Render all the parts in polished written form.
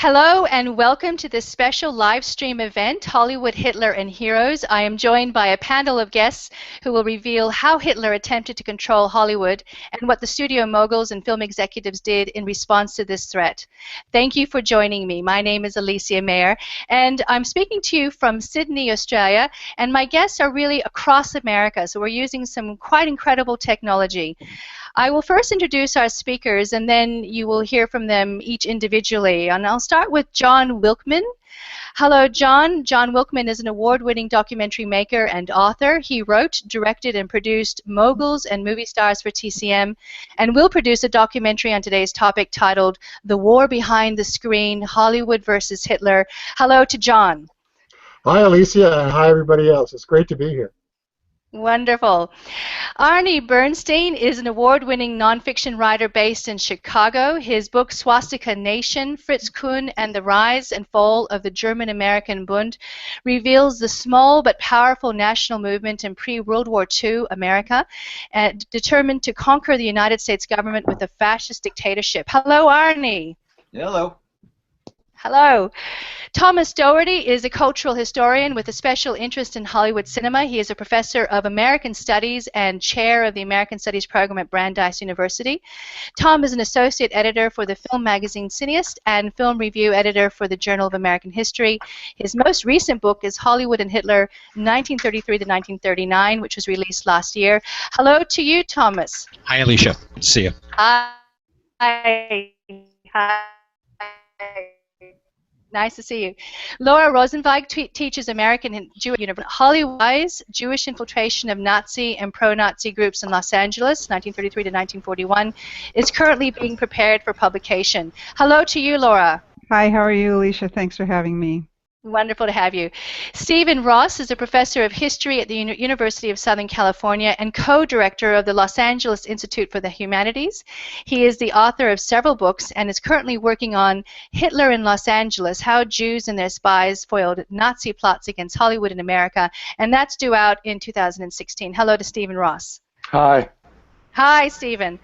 Hello and welcome to this special live stream event, Hollywood, Hitler and Heroes. I am joined by a panel of guests who will reveal how Hitler attempted to control Hollywood and what the studio moguls and film executives did in response to this threat. Thank you for joining me. My name is Alicia Mayer and I'm speaking to you from Sydney, Australia, and my guests are really across America, so we're using some quite incredible technology. I will first introduce our speakers and then you will hear from them each individually. And I'll start with Jon Wilkman. Hello, Jon. Jon Wilkman is an award-winning documentary maker and author. He wrote, directed, and produced Moguls and Movie Stars for TCM and will produce a documentary on today's topic titled The War Behind the Screen, Hollywood versus Hitler. Hello to Jon. Hi, Alicia, and hi, everybody else. It's great to be here. Wonderful. Arnie Bernstein is an award-winning nonfiction writer based in Chicago. His book Swastika Nation, Fritz Kuhn and the Rise and Fall of the German-American Bund reveals the small but powerful national movement in pre-World War II America, determined to conquer the United States government with a fascist dictatorship. Hello, Arnie. Hello. Hello. Thomas Doherty is a cultural historian with a special interest in Hollywood cinema. He is a professor of American Studies and chair of the American Studies program at Brandeis University. Tom is an associate editor for the film magazine Cineast and film review editor for the Journal of American History. His most recent book is Hollywood and Hitler, 1933 to 1939, which was released last year. Hello to you, Thomas. Hi, Alicia. Good to see you. Hi. Hi. Nice to see you. Laura Rosenzweig teaches American and Jewish University. Hollywood's Jewish infiltration of Nazi and pro-Nazi groups in Los Angeles, 1933 to 1941, is currently being prepared for publication. Hello to you, Laura. Hi, how are you, Alicia? Thanks for having me. Wonderful to have you. Stephen Ross is a professor of history at the University of Southern California and co-director of the Los Angeles Institute for the Humanities. He is the author of several books and is currently working on Hitler in Los Angeles, How Jews and Their Spies Foiled Nazi Plots Against Hollywood and America, and that's due out in 2016. Hello to Stephen Ross. Hi. Hi, Stephen.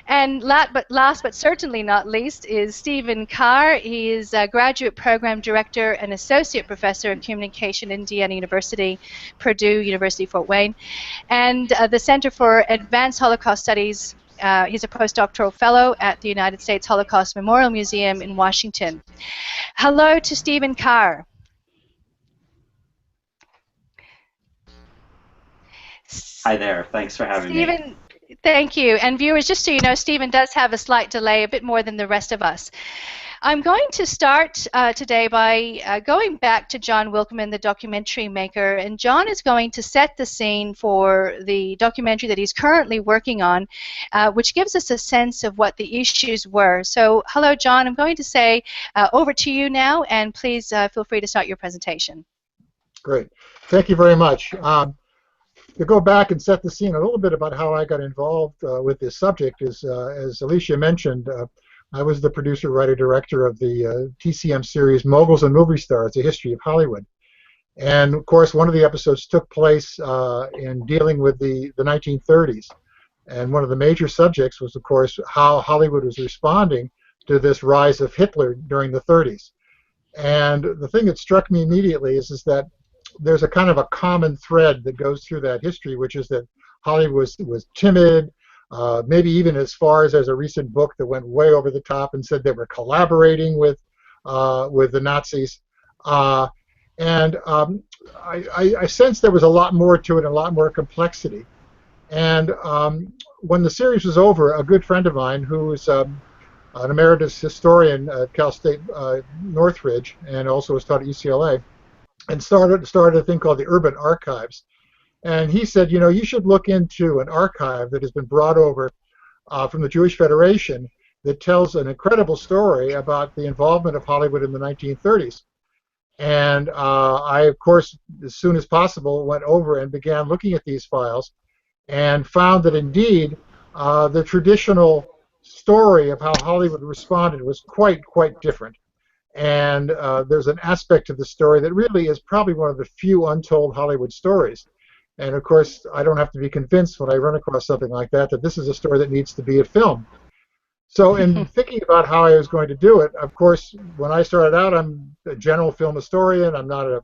And last but certainly not least is Stephen Carr. He is a graduate program director and associate professor of communication at Indiana University, Purdue University, Fort Wayne, and the Center for Advanced Holocaust Studies. He's a postdoctoral fellow at the United States Holocaust Memorial Museum in Washington. Hello to Stephen Carr. Hi there. Thanks for having me. Thank you. And viewers, just so you know, Stephen does have a slight delay, a bit more than the rest of us. I'm going to start today by going back to Jon Wilkman, the documentary maker, and Jon is going to set the scene for the documentary that he's currently working on, which gives us a sense of what the issues were. So, hello, Jon. I'm going to say over to you now, and please feel free to start your presentation. Great. Thank you very much. To go back and set the scene a little bit about how I got involved with this subject is, as Alicia mentioned, I was the producer, writer, director of the TCM series Moguls and Movie Stars, A History of Hollywood. And, of course, one of the episodes took place in dealing with the 1930s. And one of the major subjects was, of course, how Hollywood was responding to this rise of Hitler during the 30s. And the thing that struck me immediately is that there's a kind of a common thread that goes through that history, which is that Hollywood was timid, maybe even as far as there's a recent book that went way over the top and said they were collaborating with the Nazis. I sensed there was a lot more to it, a lot more complexity. And when the series was over, a good friend of mine who is an emeritus historian at Cal State Northridge and also was taught at UCLA, and started a thing called the Urban Archives. And he said, you know, you should look into an archive that has been brought over from the Jewish Federation that tells an incredible story about the involvement of Hollywood in the 1930s. And I, of course, as soon as possible, went over and began looking at these files and found that indeed the traditional story of how Hollywood responded was quite different. And there's an aspect of the story that really is probably one of the few untold Hollywood stories. And of course, I don't have to be convinced when I run across something like that that this is a story that needs to be a film. So in thinking about how I was going to do it, of course, when I started out, I'm a general film historian. I'm not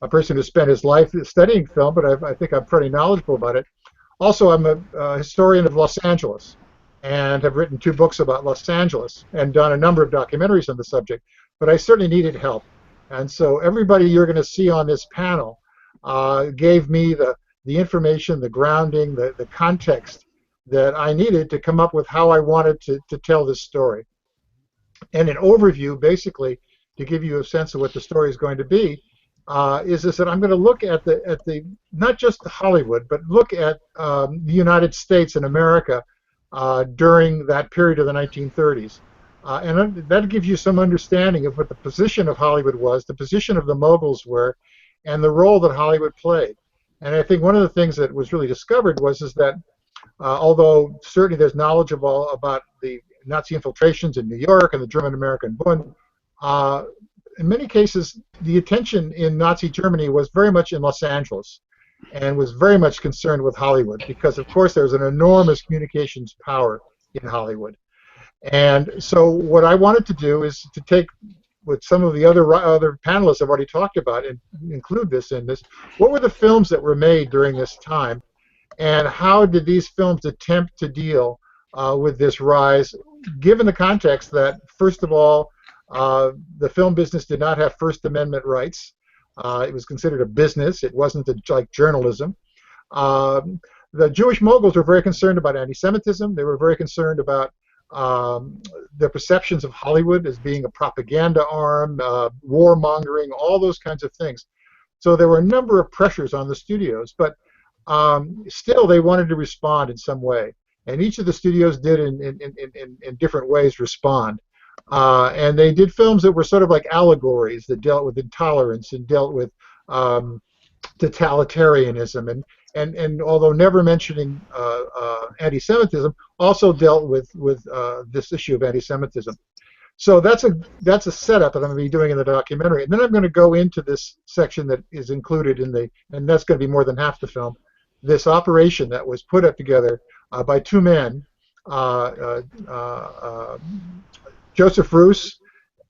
a person who spent his life studying film, but I think I'm pretty knowledgeable about it. Also, I'm a historian of Los Angeles and have written 2 books about Los Angeles and done a number of documentaries on the subject, but I certainly needed help. And so everybody you're going to see on this panel gave me the information, the grounding, the context that I needed to come up with how I wanted to tell this story. And an overview, basically, to give you a sense of what the story is going to be, is that I'm going to look at the not just Hollywood, but look at the United States and America during that period of the 1930s. And that gives you some understanding of what the position of Hollywood was, the position of the Moguls were, and the role that Hollywood played. And I think one of the things that was really discovered was that although certainly there's knowledge about the Nazi infiltrations in New York and the German-American Bund, in many cases the attention in Nazi Germany was very much in Los Angeles and was very much concerned with Hollywood because, of course, there's an enormous communications power in Hollywood. And so what I wanted to do is to take what some of the other panelists have already talked about and include this in this. What were the films that were made during this time, and how did these films attempt to deal with this rise, given the context that, first of all, the film business did not have First Amendment rights. It was considered a business. It wasn't like journalism. The Jewish moguls were very concerned about anti-Semitism. They were very concerned about their perceptions of Hollywood as being a propaganda arm, warmongering, all those kinds of things. So there were a number of pressures on the studios, but still they wanted to respond in some way. And each of the studios did in different ways respond. And they did films that were sort of like allegories that dealt with intolerance and dealt with totalitarianism, and although never mentioning anti-Semitism, also dealt with this issue of anti-Semitism. So that's a setup that I'm going to be doing in the documentary, and then I'm going to go into this section that is included in and that's going to be more than half the film, this operation that was put up together by 2 men, Joseph Roos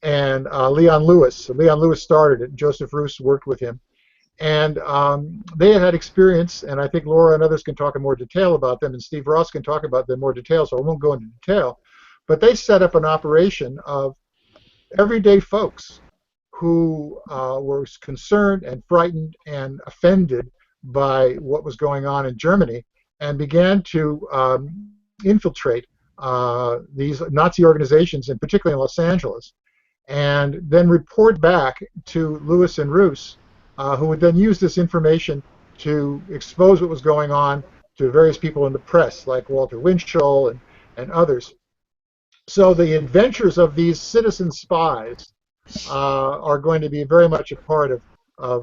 and Leon Lewis. So Leon Lewis started it, and Joseph Roos worked with him. And they had experience, and I think Laura and others can talk in more detail about them, and Steve Ross can talk about them in more detail, so I won't go into detail. But they set up an operation of everyday folks who were concerned and frightened and offended by what was going on in Germany, and began to infiltrate these Nazi organizations, and particularly in Los Angeles, and then report back to Lewis and Roos, who would then use this information to expose what was going on to various people in the press, like Walter Winchell and others. So the adventures of these citizen spies are going to be very much a part of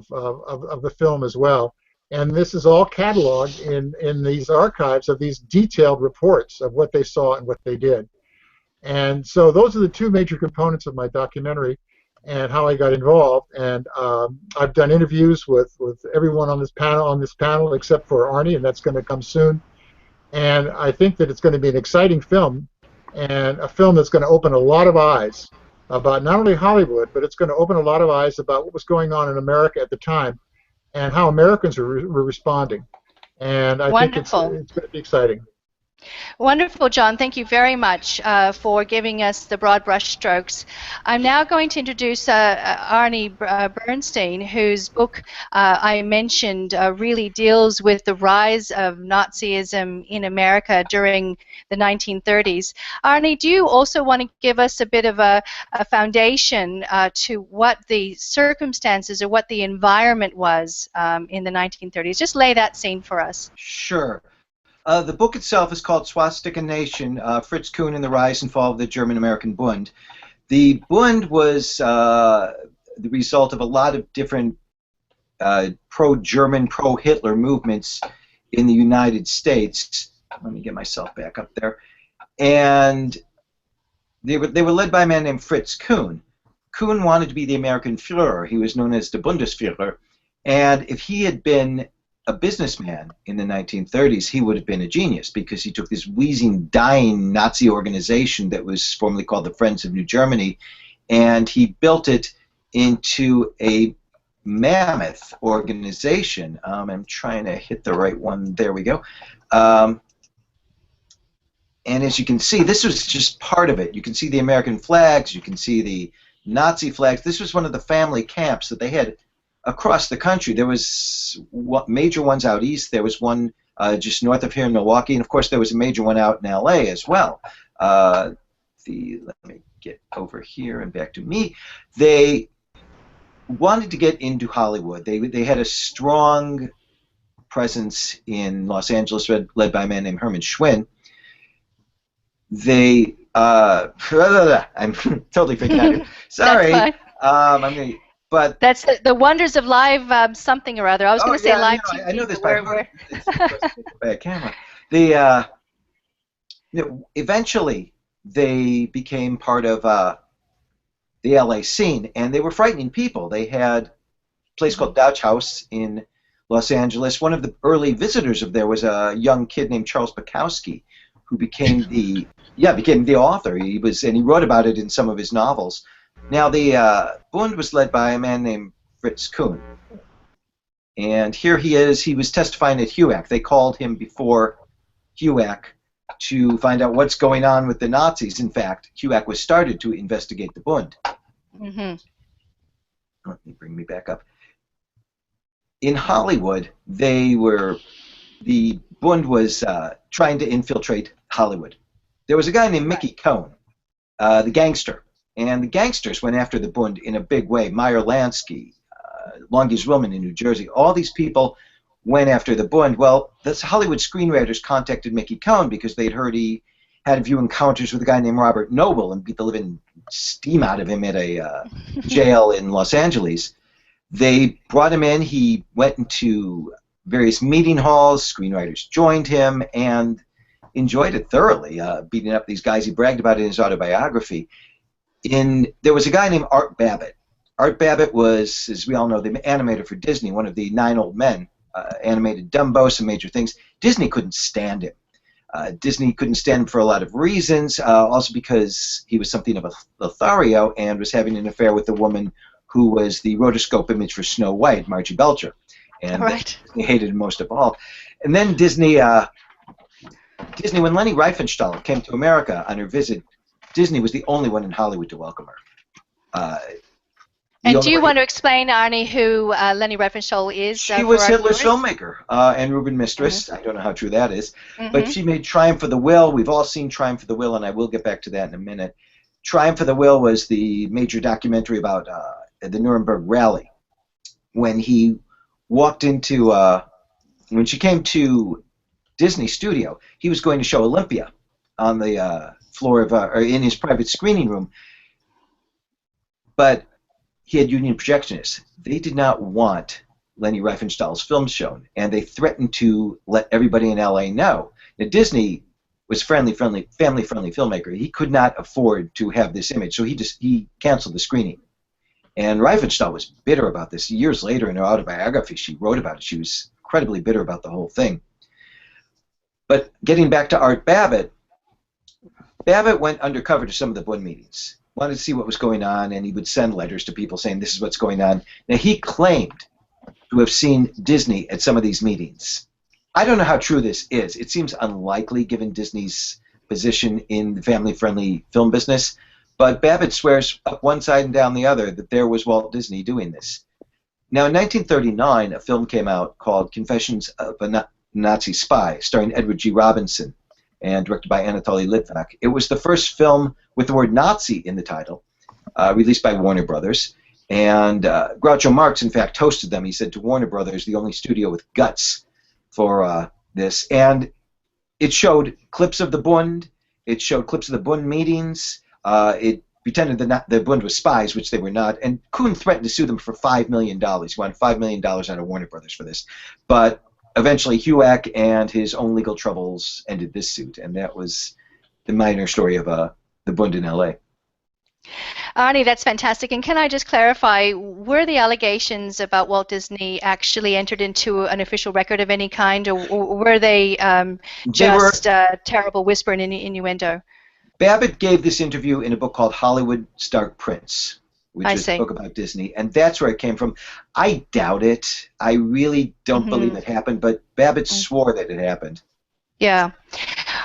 the film as well. And this is all cataloged in these archives of these detailed reports of what they saw and what they did. And so those are the 2 major components of my documentary and how I got involved. And I've done interviews with everyone on this panel except for Arnie, and that's going to come soon. And I think that it's going to be an exciting film, and a film that's going to open a lot of eyes about not only Hollywood, but it's going to open a lot of eyes about what was going on in America at the time and how Americans were responding. And I think it's going to be exciting. Wonderful, Jon. Thank you very much for giving us the broad brushstrokes. I'm now going to introduce Arnie Bernstein, whose book I mentioned really deals with the rise of Nazism in America during the 1930s. Arnie, do you also want to give us a bit of a foundation to what the circumstances or what the environment was in the 1930s? Just lay that scene for us. Sure. The book itself is called Swastika Nation, Fritz Kuhn and the Rise and Fall of the German-American Bund. The Bund was the result of a lot of different pro-German, pro-Hitler movements in the United States. Let me get myself back up there. And they were led by a man named Fritz Kuhn. Kuhn wanted to be the American Führer. He was known as the Bundesführer. And if he had been a businessman in the 1930s, he would have been a genius, because he took this wheezing, dying Nazi organization that was formerly called the Friends of New Germany, and he built it into a mammoth organization. I'm trying to hit the right one. There we go. And as you can see, this was just part of it. You can see the American flags. You can see the Nazi flags. This was one of the family camps that they had across the country. There was major ones out east. There was one just north of here in Milwaukee. And, of course, there was a major one out in L.A. as well. Let me get over here and back to me. They wanted to get into Hollywood. They had a strong presence in Los Angeles, led by a man named Herman Schwinn. They, I'm totally freaking out. Sorry. But that's the wonders of live something or other. I was going to say live TV. I know this by a camera. Eventually, they became part of the LA scene, and they were frightening people. They had a place called Dodge House in Los Angeles. One of the early visitors of there was a young kid named Charles Bukowski, who became the author. He wrote about it in some of his novels. Now, the Bund was led by a man named Fritz Kuhn, and here he is. He was testifying at HUAC. They called him before HUAC to find out what's going on with the Nazis. In fact, HUAC was started to investigate the Bund. Mm-hmm. Let me bring me back up. In Hollywood, the Bund was trying to infiltrate Hollywood. There was a guy named Mickey Cohn, the gangster, and the gangsters went after the Bund in a big way. Meyer Lansky, Longys Willman in New Jersey, all these people went after the Bund. Well, the Hollywood screenwriters contacted Mickey Cohn because they'd heard he had a few encounters with a guy named Robert Noble and beat the living steam out of him at a jail in Los Angeles. They brought him in. He went into various meeting halls. Screenwriters joined him and enjoyed it thoroughly, beating up these guys. He bragged about it in his autobiography. There was a guy named Art Babbitt. Art Babbitt was, as we all know, the animator for Disney, one of the 9 old men, animated Dumbo, some major things. Disney couldn't stand him. Disney couldn't stand him for a lot of reasons, also because he was something of a Lothario and was having an affair with the woman who was the rotoscope image for Snow White, Margie Belcher. And Disney hated him most of all. And then Disney, when Leni Riefenstahl came to America on her visit, Disney was the only one in Hollywood to welcome her. And do you want to explain, Arnie, who Leni Riefenstahl is? She was Hitler's filmmaker and Reuben mistress. I don't know how true that is. But she made Triumph of the Will. We've all seen Triumph of the Will, and I will get back to that in a minute. Triumph of the Will was the major documentary about the Nuremberg rally. When he walked into, when she came to Disney Studio, he was going to show Olympia on the floor of, or in his private screening room. But he had union projectionists. They did not want Leni Riefenstahl's film shown, and they threatened to let everybody in LA know. Now, Disney was family-friendly filmmaker. He could not afford to have this image, so he canceled the screening. And Riefenstahl was bitter about this. Years later, in her autobiography, she wrote about it. She was incredibly bitter about the whole thing. But getting back to Art Babbitt, Babbitt went undercover to some of the Bund meetings, wanted to see what was going on, and he would send letters to people saying, this is what's going on. Now, he claimed to have seen Disney at some of these meetings. I don't know how true this is. It seems unlikely, given Disney's position in the family-friendly film business, but Babbitt swears up one side and down the other that there was Walt Disney doing this. Now, in 1939, a film came out called Confessions of a Nazi Spy, starring Edward G. Robinson, and directed by Anatoly Litvak. It was the first film with the word Nazi in the title, released by Warner Brothers. And Groucho Marx, in fact, hosted them. He said to Warner Brothers, the only studio with guts for this. And it showed clips of the Bund. It showed clips of the Bund meetings. It pretended that the Bund was spies, which they were not. And Kuhn threatened to sue them for $5 million. He wanted $5 million out of Warner Brothers for this. But eventually, HUAC and his own legal troubles ended this suit, and that was the minor story of the Bund in L.A. Arnie, that's fantastic. And can I just clarify, were the allegations about Walt Disney actually entered into an official record of any kind, or were they just terrible whisper and innuendo? Babbitt gave this interview in a book called Hollywood Stark Prince, which is a book about Disney, and that's where it came from. I doubt it. I really don't believe it happened, but Babbitt swore that it happened. Yeah.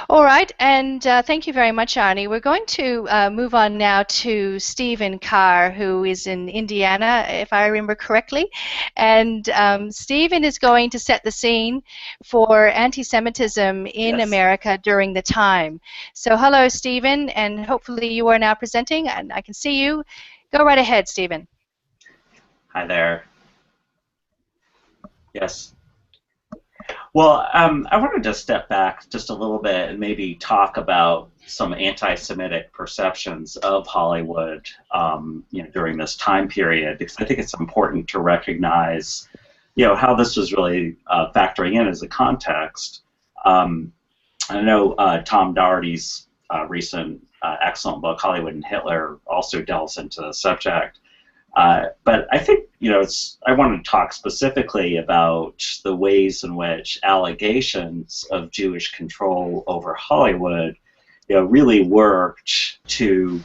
All right, and thank you very much, Arnie. We're going to move on now to Stephen Carr, who is in Indiana, if I remember correctly. And Stephen is going to set the scene for anti-Semitism in America during the time. So hello, Stephen, and hopefully you are now presenting, and I can see you. Go right ahead, Stephen. Hi there. Yes. Well, I wanted to step back just a little bit and maybe talk about some anti-Semitic perceptions of Hollywood, during this time period, because I think it's important to recognize, how this was really factoring in as a context. I know Tom Doherty's recent excellent book, Hollywood and Hitler, also delves into the subject. But I think, I want to talk specifically about the ways in which allegations of Jewish control over Hollywood, really worked to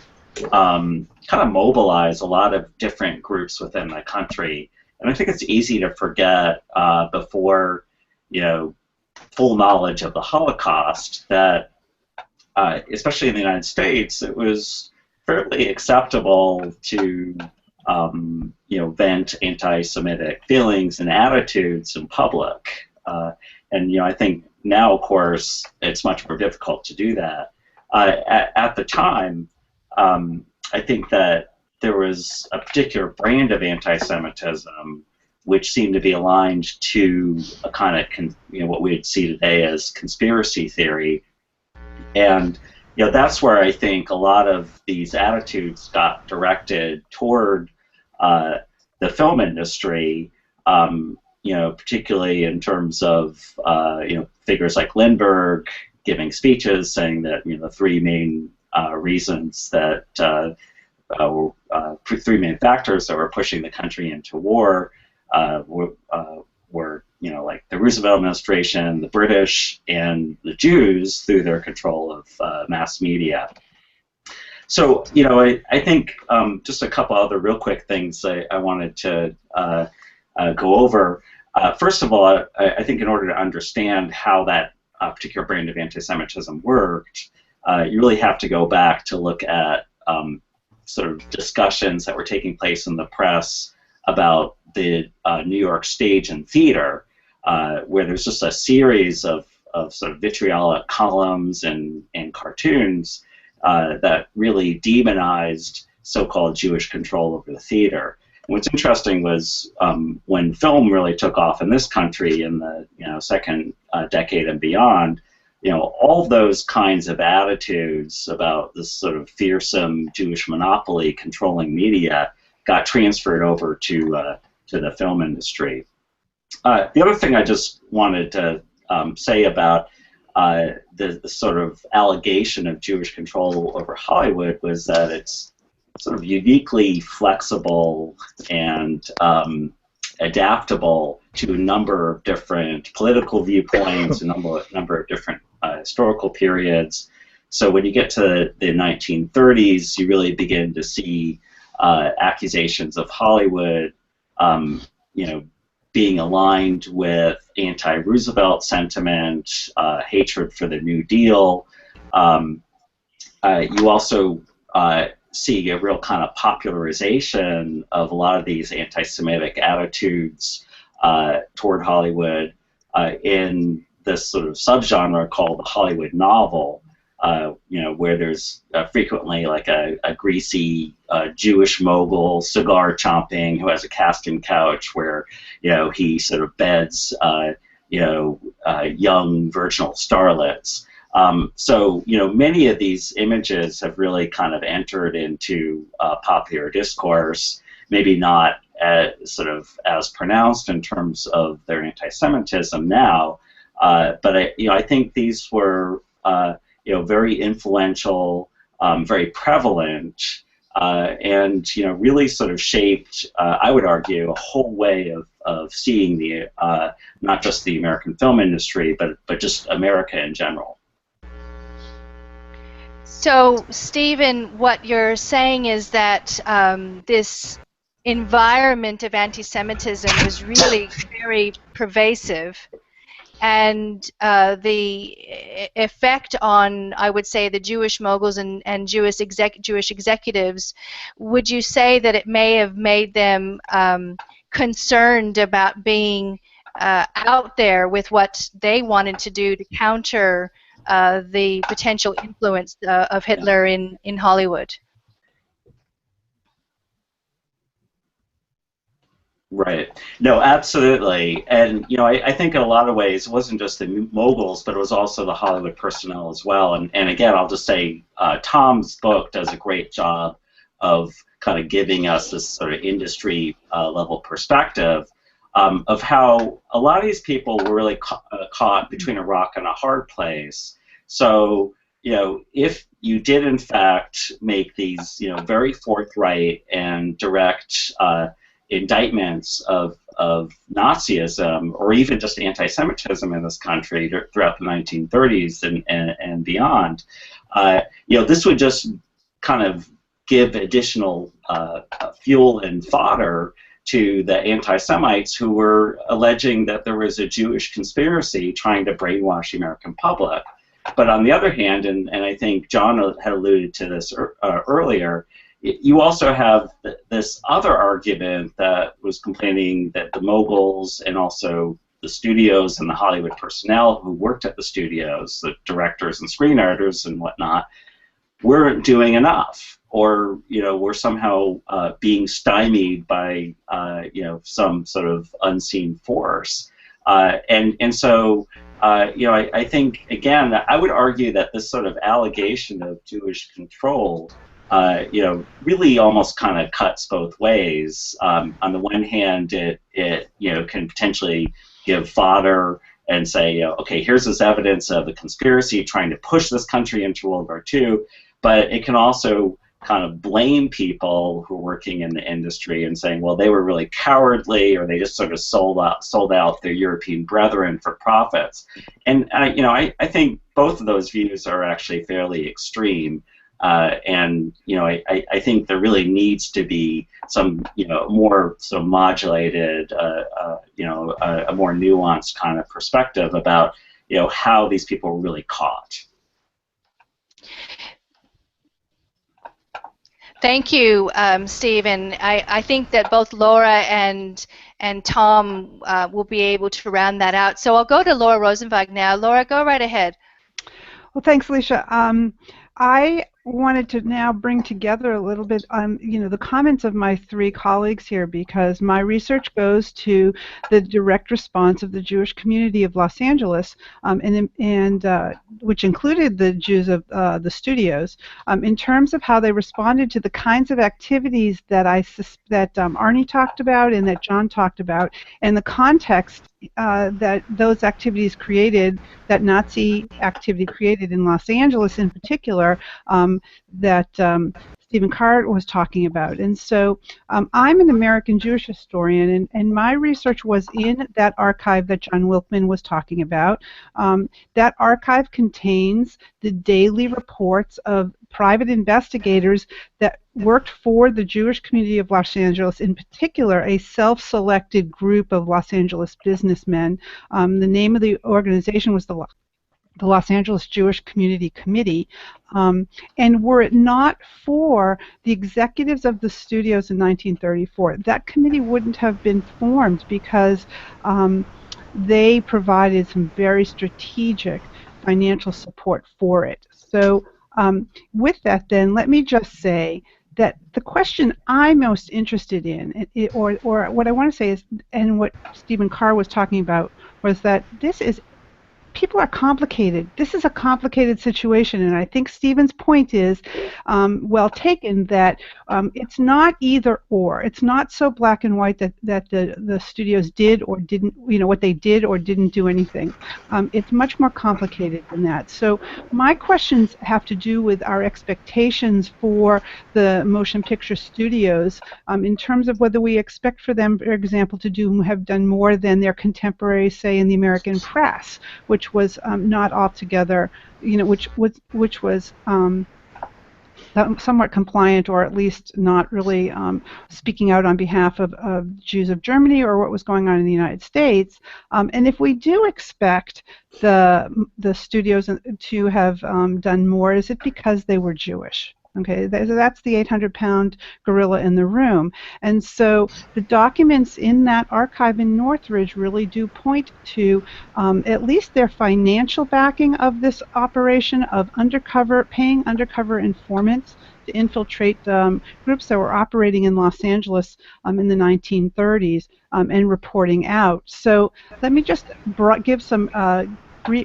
kind of mobilize a lot of different groups within the country. And I think it's easy to forget before, full knowledge of the Holocaust that, especially in the United States, it was fairly acceptable to vent anti-Semitic feelings and attitudes in public. And I think now, of course, it's much more difficult to do that. At the time, I think that there was a particular brand of anti-Semitism which seemed to be aligned to a kind of, what we would see today as conspiracy theory. And that's where I think a lot of these attitudes got directed toward the film industry, particularly in terms of figures like Lindbergh giving speeches saying that the three main reasons that three main factors that were pushing the country into war were like the Roosevelt administration, the British, and the Jews through their control of mass media. So, I think just a couple other real quick things I wanted to go over. First of all, I think in order to understand how that particular brand of anti-Semitism worked, you really have to go back to look at sort of discussions that were taking place in the press about the New York stage and theater, where there's just a series of sort of vitriolic columns and cartoons that really demonized so-called Jewish control over the theater. And what's interesting was when film really took off in this country in the second decade and beyond, all those kinds of attitudes about this sort of fearsome Jewish monopoly controlling media got transferred over to the film industry. The other thing I just wanted to say about the sort of allegation of Jewish control over Hollywood was that it's sort of uniquely flexible and adaptable to a number of different political viewpoints, a number of different historical periods. So when you get to the 1930s, you really begin to see accusations of Hollywood, being aligned with anti-Roosevelt sentiment, hatred for the New Deal. You also see a real kind of popularization of a lot of these anti-Semitic attitudes toward Hollywood in this sort of subgenre called the Hollywood novel, where there's frequently like a greasy Jewish mogul, cigar chomping, who has a casting couch where, he sort of beds, young virginal starlets. So, many of these images have really kind of entered into popular discourse, maybe not sort of as pronounced in terms of their anti-Semitism now, but I think these were very influential, very prevalent and really sort of shaped, I would argue, a whole way of seeing the not just the American film industry, but just America in general. So, Stephen, what you're saying is that this environment of anti-Semitism was really very pervasive, and the effect on, I would say, the Jewish moguls and Jewish executives, would you say that it may have made them concerned about being out there with what they wanted to do to counter the potential influence of Hitler in Hollywood? Right. No, absolutely. And, I think in a lot of ways it wasn't just the moguls, but it was also the Hollywood personnel as well. And again, I'll just say Tom's book does a great job of kind of giving us this sort of industry level perspective of how a lot of these people were really caught between a rock and a hard place. So, if you did in fact make these, very forthright and direct indictments of Nazism, or even just anti-Semitism in this country throughout the 1930s and beyond, this would just kind of give additional fuel and fodder to the anti-Semites who were alleging that there was a Jewish conspiracy trying to brainwash the American public. But on the other hand, and I think Jon had alluded to this earlier, you also have this other argument that was complaining that the moguls and also the studios and the Hollywood personnel who worked at the studios, the directors and screenwriters and whatnot, weren't doing enough, or were somehow being stymied by some sort of unseen force, and so I think again I would argue that this sort of allegation of Jewish control really almost kind of cuts both ways. On the one hand, it can potentially give fodder and say, okay, here's this evidence of a conspiracy trying to push this country into World War II, but it can also kind of blame people who are working in the industry and saying, well, they were really cowardly, or they just sort of sold out their European brethren for profits. And I think both of those views are actually fairly extreme. And I think there really needs to be some more sort of modulated, a more nuanced kind of perspective about how these people were really caught. Thank you, Steve, and I think that both Laura and Tom will be able to round that out. So I'll go to Laura Rosenzweig now. Laura, go right ahead. Well, thanks, Alicia. I wanted to now bring together a little bit, the comments of my three colleagues here, because my research goes to the direct response of the Jewish community of Los Angeles, and which included the Jews of the studios, in terms of how they responded to the kinds of activities that that Arnie talked about and that Jon talked about, and the context that those activities created, that Nazi activity created in Los Angeles in particular, that Stephen Carr was talking about. And so I'm an American Jewish historian, and my research was in that archive that Jon Wilkman was talking about. That archive contains the daily reports of private investigators that worked for the Jewish community of Los Angeles, in particular a self-selected group of Los Angeles businessmen. The name of the organization was the Los Angeles Jewish Community Committee, and were it not for the executives of the studios in 1934, that committee wouldn't have been formed, because they provided some very strategic financial support for it. So with that, then, let me just say that the question I'm most interested in, or what I want to say is, and what Stephen Carr was talking about, was that this is people are complicated. This is a complicated situation, and I think Stephen's point is well taken, that it's not either or. It's not so black and white that the studios did or didn't, what they did or didn't do anything. It's much more complicated than that. So my questions have to do with our expectations for the motion picture studios in terms of whether we expect for them, for example, to have done more than their contemporaries, say, in the American press, which was not altogether, which was somewhat compliant, or at least not really speaking out on behalf of Jews of Germany or what was going on in the United States. And if we do expect the studios to have done more, is it because they were Jewish? Okay, that's the 800-pound gorilla in the room. And so the documents in that archive in Northridge really do point to at least their financial backing of this operation of paying undercover informants to infiltrate groups that were operating in Los Angeles in the 1930s and reporting out. So let me just give some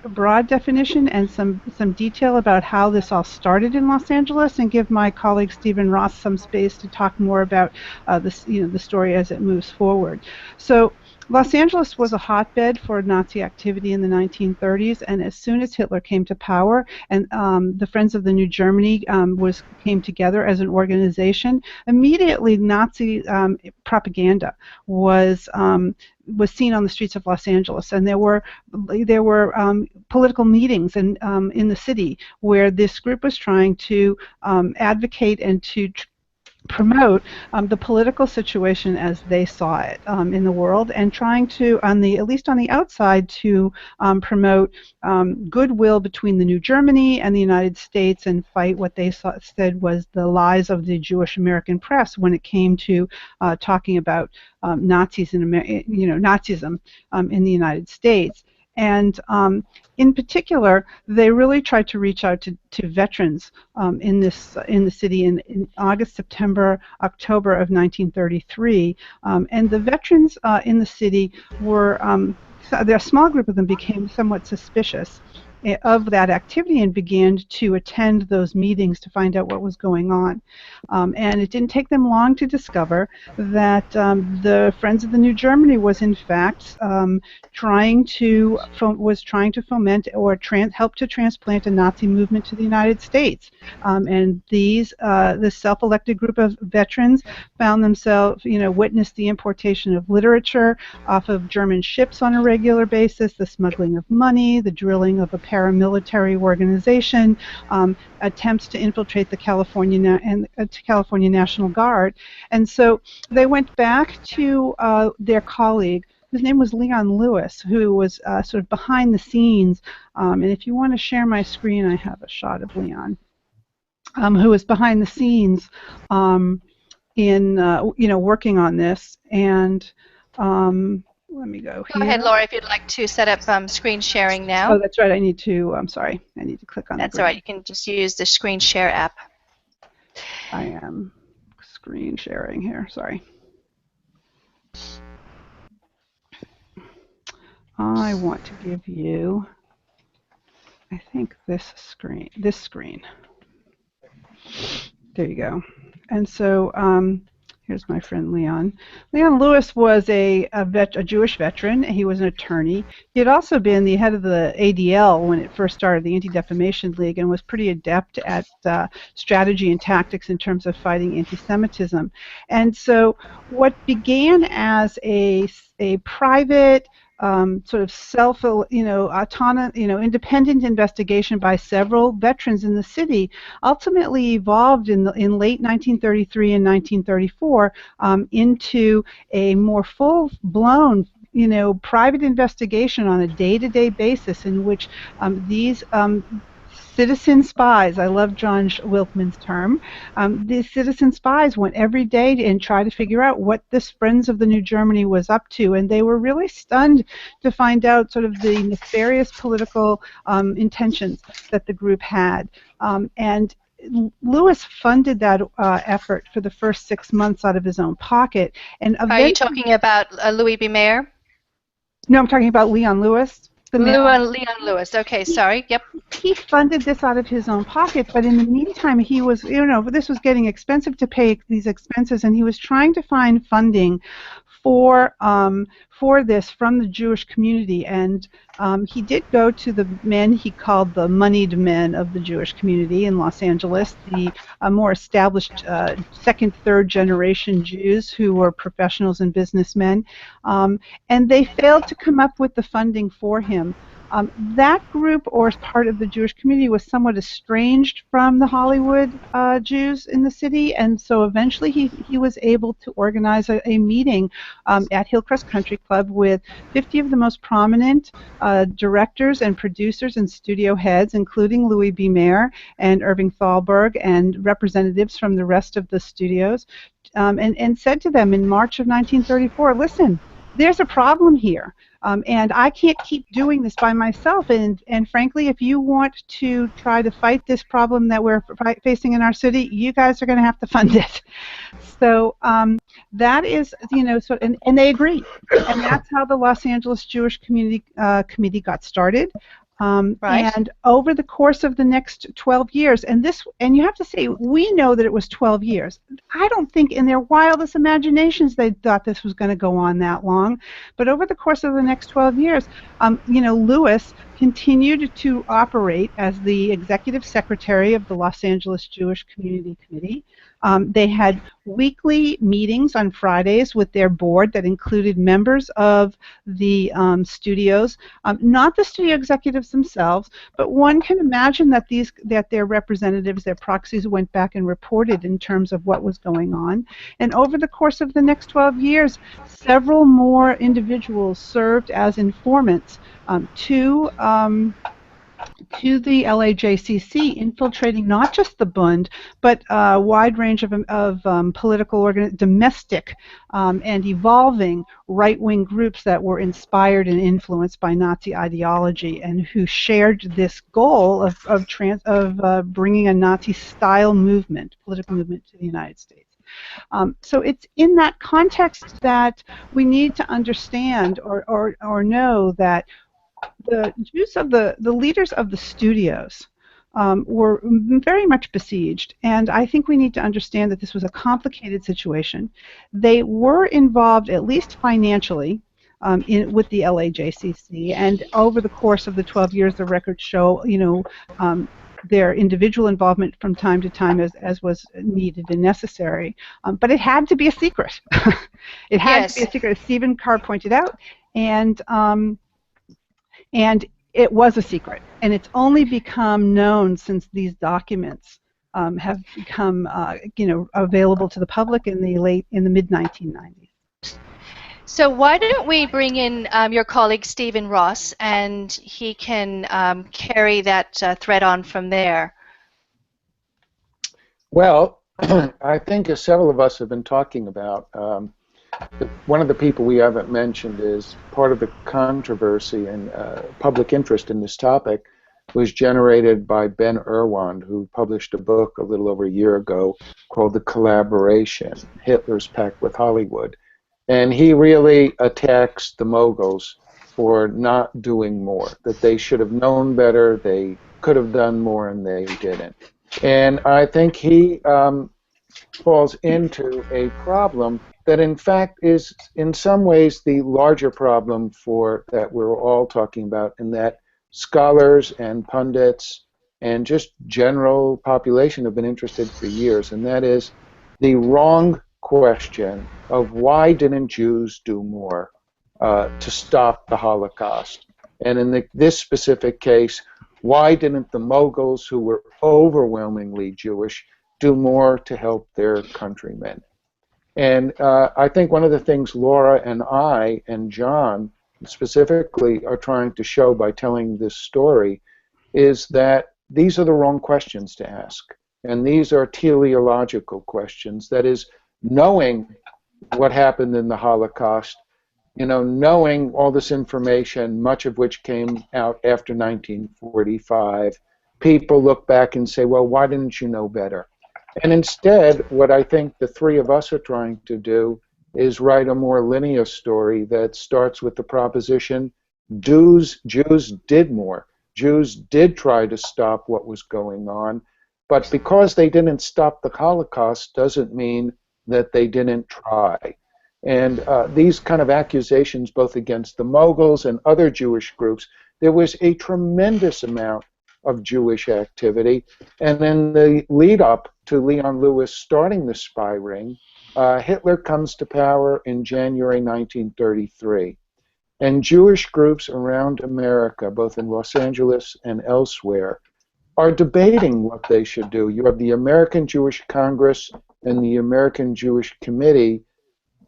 broad definition and some detail about how this all started in Los Angeles, and give my colleague Stephen Ross some space to talk more about the story as it moves forward. So Los Angeles was a hotbed for Nazi activity in the 1930s, and as soon as Hitler came to power and the Friends of the New Germany came together as an organization, immediately Nazi propaganda was seen on the streets of Los Angeles, and there were political meetings in the city where this group was trying to advocate and to promote the political situation as they saw it in the world, and trying to, at least on the outside, to promote goodwill between the New Germany and the United States, and fight what they said was the lies of the Jewish American press when it came to talking about Nazis and Nazism in the United States. And in particular, they really tried to reach out to veterans in the city in August, September, October of 1933. And the veterans in the city were, a small group of them became somewhat suspicious of that activity and began to attend those meetings to find out what was going on. And it didn't take them long to discover that the Friends of the New Germany was in fact trying to foment or help to transplant a Nazi movement to the United States. And this self-elected group of veterans found themselves, witnessed the importation of literature off of German ships on a regular basis, the smuggling of money, the drilling of a paramilitary organization, attempts to infiltrate the California National Guard. And so they went back to their colleague, whose name was Leon Lewis, who was sort of behind the scenes. And if you want to share my screen, I have a shot of Leon, who was behind the scenes in working on this. And let me go here. Go ahead, Laura, if you'd like to set up screen sharing now. Oh, that's right. I need to click on That's all right. You can just use the screen share app. I am screen sharing here. Sorry. I want to give you, I think, this screen. There you go. And so here's my friend Leon. Leon Lewis was a Jewish veteran. He was an attorney. He had also been the head of the ADL when it first started, the Anti-Defamation League, and was pretty adept at strategy and tactics in terms of fighting anti-Semitism. And so what began as a private sort of autonomous, independent investigation by several veterans in the city ultimately evolved in late 1933 and 1934 into a more full-blown, private investigation on a day-to-day basis in which these citizen spies, I love Jon Wilkman's term, these citizen spies went every day and tried to figure out what this Friends of the New Germany was up to, and they were really stunned to find out sort of the nefarious political intentions that the group had. And Lewis funded that effort for the first 6 months out of his own pocket. And are you talking about Louis B. Mayer? No, I'm talking about Leon Lewis. the man. Leon Lewis. Okay, sorry. Yep. He funded this out of his own pocket, but in the meantime, he was, this was getting expensive to pay these expenses, and he was trying to find funding for this from the Jewish community, and he did go to the men he called the moneyed men of the Jewish community in Los Angeles, the more established second, third generation Jews who were professionals and businessmen, and they failed to come up with the funding for him. That group, or part of the Jewish community, was somewhat estranged from the Hollywood Jews in the city, and so eventually he was able to organize a meeting at Hillcrest Country Club with 50 of the most prominent directors and producers and studio heads, including Louis B. Mayer and Irving Thalberg, and representatives from the rest of the studios, and said to them in March of 1934, listen, there's a problem here. And I can't keep doing this by myself. And frankly, if you want to try to fight this problem that we're facing in our city, you guys are going to have to fund it. So that is, and they agreed. And that's how the Los Angeles Jewish Community Committee got started. Right. And over the course of the next 12 years, and you have to say, we know that it was 12 years. I don't think in their wildest imaginations they thought this was going to go on that long. But over the course of the next 12 years, Lewis continued to operate as the executive secretary of the Los Angeles Jewish Community Committee. They had weekly meetings on Fridays with their board that included members of the studios, not the studio executives themselves, but one can imagine that their representatives, their proxies, went back and reported in terms of what was going on. And over the course of the next 12 years, several more individuals served as informants to the LAJCC, infiltrating not just the Bund, but a wide range of political, domestic, and evolving right-wing groups that were inspired and influenced by Nazi ideology, and who shared this goal of bringing a Nazi-style movement, political movement, to the United States. So it's in that context that we need to understand or know that the Jews the leaders of the studios were very much besieged, and I think we need to understand that this was a complicated situation. They were involved, at least financially, with the LAJCC, and over the course of the 12 years, the records show, their individual involvement from time to time as was needed and necessary. But it had to be a secret. It had to be a secret, as Stephen Carr pointed out, and it was a secret, and it's only become known since these documents have become, available to the public in the mid-1990s. So why don't we bring in your colleague Stephen Ross, and he can carry that thread on from there. Well, I think as several of us have been talking about, one of the people we haven't mentioned is part of the controversy and public interest in this topic was generated by Ben Erland, who published a book a little over a year ago called The Collaboration, Hitler's Pact with Hollywood. And he really attacks the Moguls for not doing more, that they should have known better, they could have done more, and they didn't. And I think he falls into a problem that in fact is in some ways the larger problem that we're all talking about, in that scholars and pundits and just general population have been interested for years, and that is the wrong question of why didn't Jews do more to stop the Holocaust? And in this specific case, why didn't the Moguls, who were overwhelmingly Jewish, do more to help their countrymen? And I think one of the things Laura and I and Jon specifically are trying to show by telling this story is that these are the wrong questions to ask. And these are teleological questions. That is, knowing what happened in the Holocaust, knowing all this information, much of which came out after 1945, people look back and say, well, why didn't you know better? And instead, what I think the three of us are trying to do is write a more linear story that starts with the proposition, Jews did more. Jews did try to stop what was going on, but because they didn't stop the Holocaust doesn't mean that they didn't try. And these kind of accusations, both against the Moguls and other Jewish groups, there was a tremendous amount of Jewish activity. And in the lead up to Leon Lewis starting the spy ring, Hitler comes to power in January 1933. And Jewish groups around America, both in Los Angeles and elsewhere, are debating what they should do. You have the American Jewish Congress and the American Jewish Committee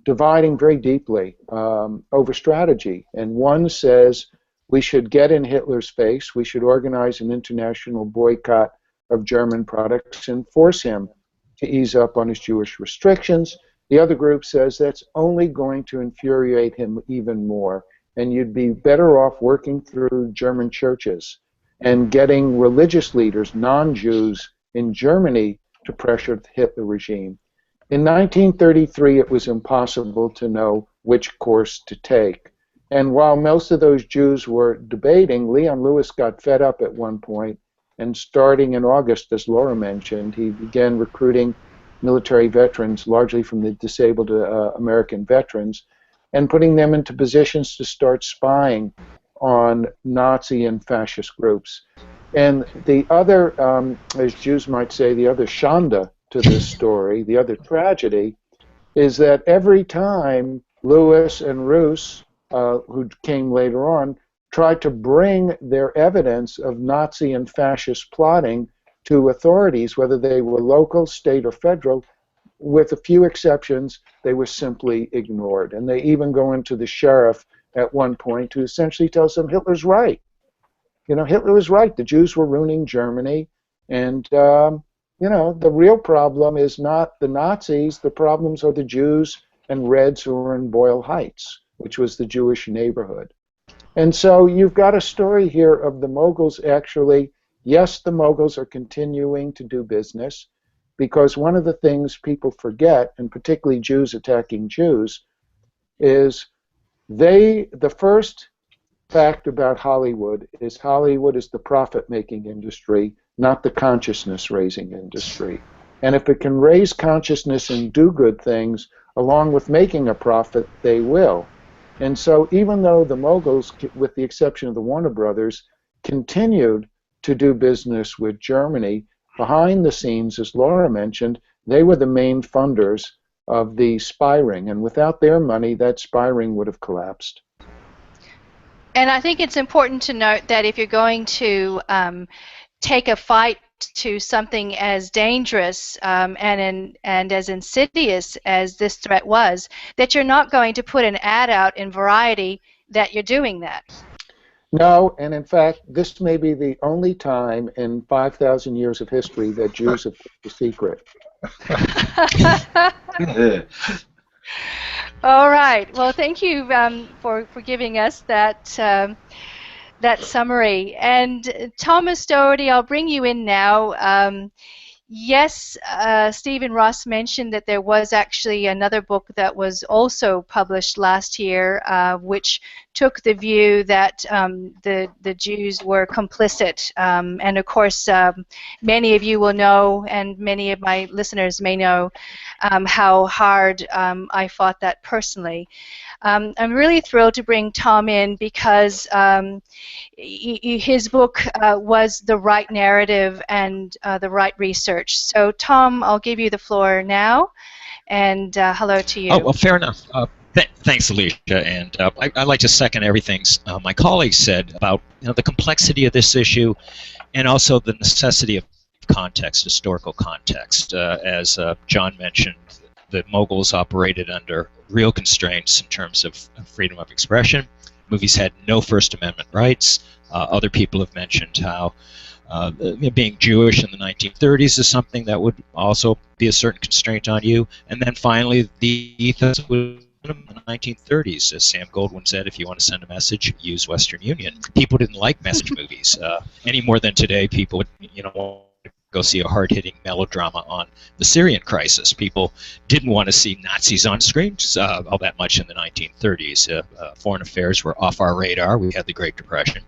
dividing very deeply over strategy. And one says we should get in Hitler's face, we should organize an international boycott of German products and force him to ease up on his Jewish restrictions. The other group says that's only going to infuriate him even more, and you'd be better off working through German churches and getting religious leaders, non-Jews in Germany, to pressure the Hitler regime. In 1933, it was impossible to know which course to take. And while most of those Jews were debating, Leon Lewis got fed up at one point, and starting in August, as Laura mentioned, he began recruiting military veterans, largely from the disabled American veterans, and putting them into positions to start spying on Nazi and fascist groups. And the other, as Jews might say, the other Schande to this story, the other tragedy, is that every time Lewis and Roos, who came later on, tried to bring their evidence of Nazi and fascist plotting to authorities, whether they were local, state, or federal, with a few exceptions, they were simply ignored. And they even go into the sheriff at one point who essentially tells them Hitler's right. You know, Hitler was right. The Jews were ruining Germany. And, you know, the real problem is not the Nazis. The problems are the Jews and Reds who were in Boyle Heights, which was the Jewish neighborhood. And so you've got a story here of the Moguls actually, yes, the Moguls are continuing to do business, because one of the things people forget, and particularly Jews attacking Jews, is the first fact about Hollywood is the profit-making industry, not the consciousness-raising industry. And if it can raise consciousness and do good things, along with making a profit, they will. And so even though the Moguls, with the exception of the Warner Brothers, continued to do business with Germany, behind the scenes, as Laura mentioned, they were the main funders of the spy ring. And without their money, that spy ring would have collapsed. And I think it's important to note that if you're going to take a fight to something as dangerous and as insidious as this threat was, that you're not going to put an ad out in Variety that you're doing that. No, and in fact, this may be the only time in 5,000 years of history that Jews have kept a secret. All right. Well, thank you for giving us that that summary. And Thomas Doherty, I'll bring you in now. Yes, Stephen Ross mentioned that there was actually another book that was also published last year, which took the view that the Jews were complicit. And of course, many of you will know, and many of my listeners may know, how hard I fought that personally. I'm really thrilled to bring Tom in because his book was the right narrative and the right research. So, Tom, I'll give you the floor now, and hello to you. Oh, well, fair enough. Thanks, Alicia, and I'd like to second everything my colleagues said about the complexity of this issue, and also the necessity of context, historical context. As Jon mentioned, the Moguls operated under real constraints in terms of freedom of expression. Movies had no First Amendment rights. Other people have mentioned how being Jewish in the 1930s is something that would also be a certain constraint on you. And then finally, the ethos was in the 1930s, as Sam Goldwyn said, if you want to send a message, use Western Union. People didn't like message movies any more than today. People would, want to go see a hard-hitting melodrama on the Syrian crisis. People didn't want to see Nazis on screen all that much in the 1930s. Foreign affairs were off our radar. We had the Great Depression.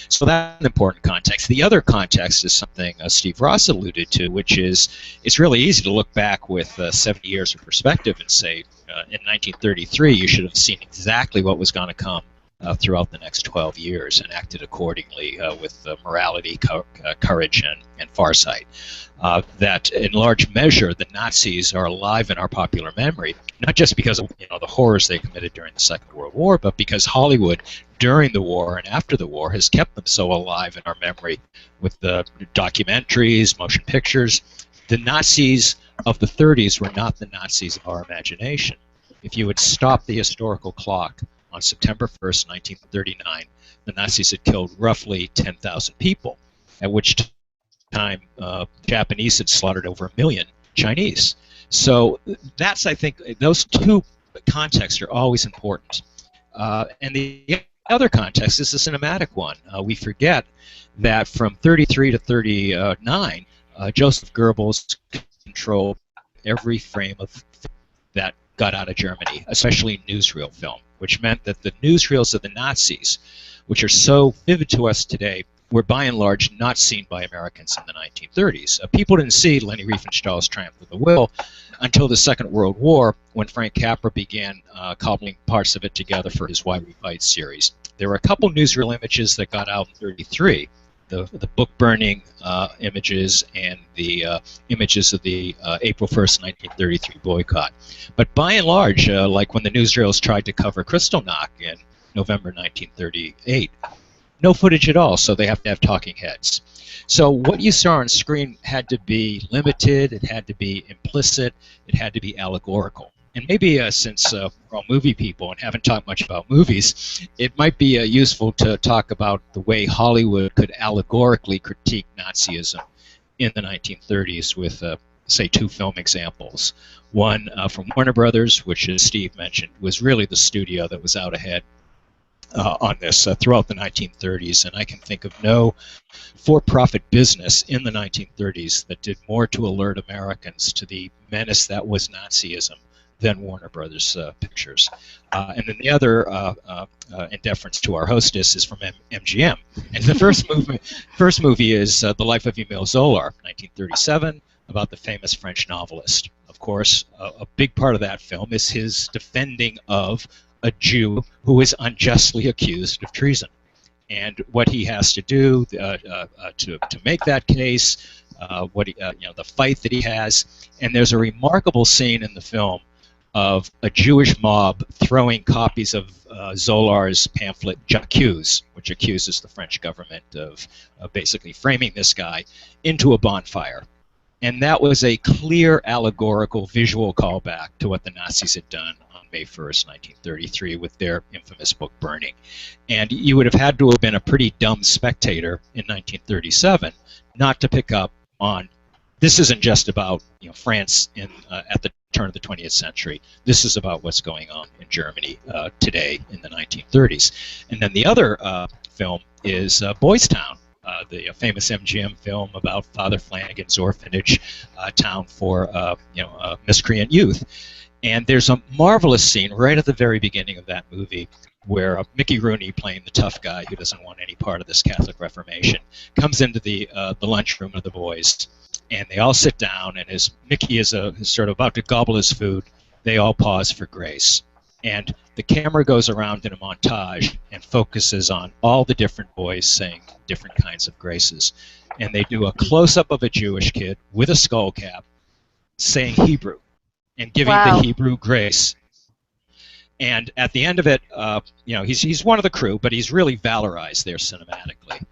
So that's an important context. The other context is something Steve Ross alluded to, which is it's really easy to look back with 70 years of perspective and say, in 1933, you should have seen exactly what was going to come throughout the next 12 years and acted accordingly with morality, courage, and foresight. That in large measure, the Nazis are alive in our popular memory, not just because of the horrors they committed during the Second World War, but because Hollywood, during the war and after the war, has kept them so alive in our memory with the documentaries, motion pictures. The Nazis of the 30s were not the Nazis of our imagination. If you would stop the historical clock on September 1st, 1939, the Nazis had killed roughly 10,000 people, at which time Japanese had slaughtered over 1 million Chinese. So that's, I think, those two contexts are always important. And the other context is the cinematic one. We forget that from 33 to 39, Joseph Goebbels controlled every frame of film that got out of Germany, especially newsreel film, which meant that the newsreels of the Nazis, which are so vivid to us today, were by and large not seen by Americans in the 1930s. People didn't see Leni Riefenstahl's Triumph of the Will until the Second World War, when Frank Capra began cobbling parts of it together for his Why We Fight series. There were a couple newsreel images that got out in 1933, the book burning images and the images of the April 1st, 1933 boycott. But by and large, like when the newsreels tried to cover Kristallnacht in November 1938, no footage at all, so they have to have talking heads. So what you saw on screen had to be limited, it had to be implicit, it had to be allegorical. And maybe since we're all movie people and haven't talked much about movies, it might be useful to talk about the way Hollywood could allegorically critique Nazism in the 1930s with, say, two film examples. One from Warner Brothers, which, as Steve mentioned, was really the studio that was out ahead on this throughout the 1930s, and I can think of no for-profit business in the 1930s that did more to alert Americans to the menace that was Nazism than Warner Brothers Pictures. And then the other, in deference to our hostess, is from MGM. And the first movie is The Life of Emile Zola, 1937, about the famous French novelist. Of course, a big part of that film is his defending of a Jew who is unjustly accused of treason, and what he has to do to make that case, the fight that he has. And there's a remarkable scene in the film of a Jewish mob throwing copies of Zolar's pamphlet J'accuse, which accuses the French government of basically framing this guy, into a bonfire. And that was a clear allegorical visual callback to what the Nazis had done on May 1st, 1933 with their infamous book burning. And you would have had to have been a pretty dumb spectator in 1937 not to pick up on, this isn't just about France at the turn of the 20th century. This is about what's going on in Germany today in the 1930s. And then the other film is Boys Town, the famous MGM film about Father Flanagan's orphanage town for miscreant youth. And there's a marvelous scene right at the very beginning of that movie where Mickey Rooney, playing the tough guy who doesn't want any part of this Catholic Reformation, comes into the lunchroom of the boys, and they all sit down, and as Mickey is sort of about to gobble his food, they all pause for grace. And the camera goes around in a montage and focuses on all the different boys saying different kinds of graces. And they do a close-up of a Jewish kid with a skull cap saying Hebrew and giving the Hebrew grace. And at the end of it, he's one of the crew, but he's really valorized there cinematically.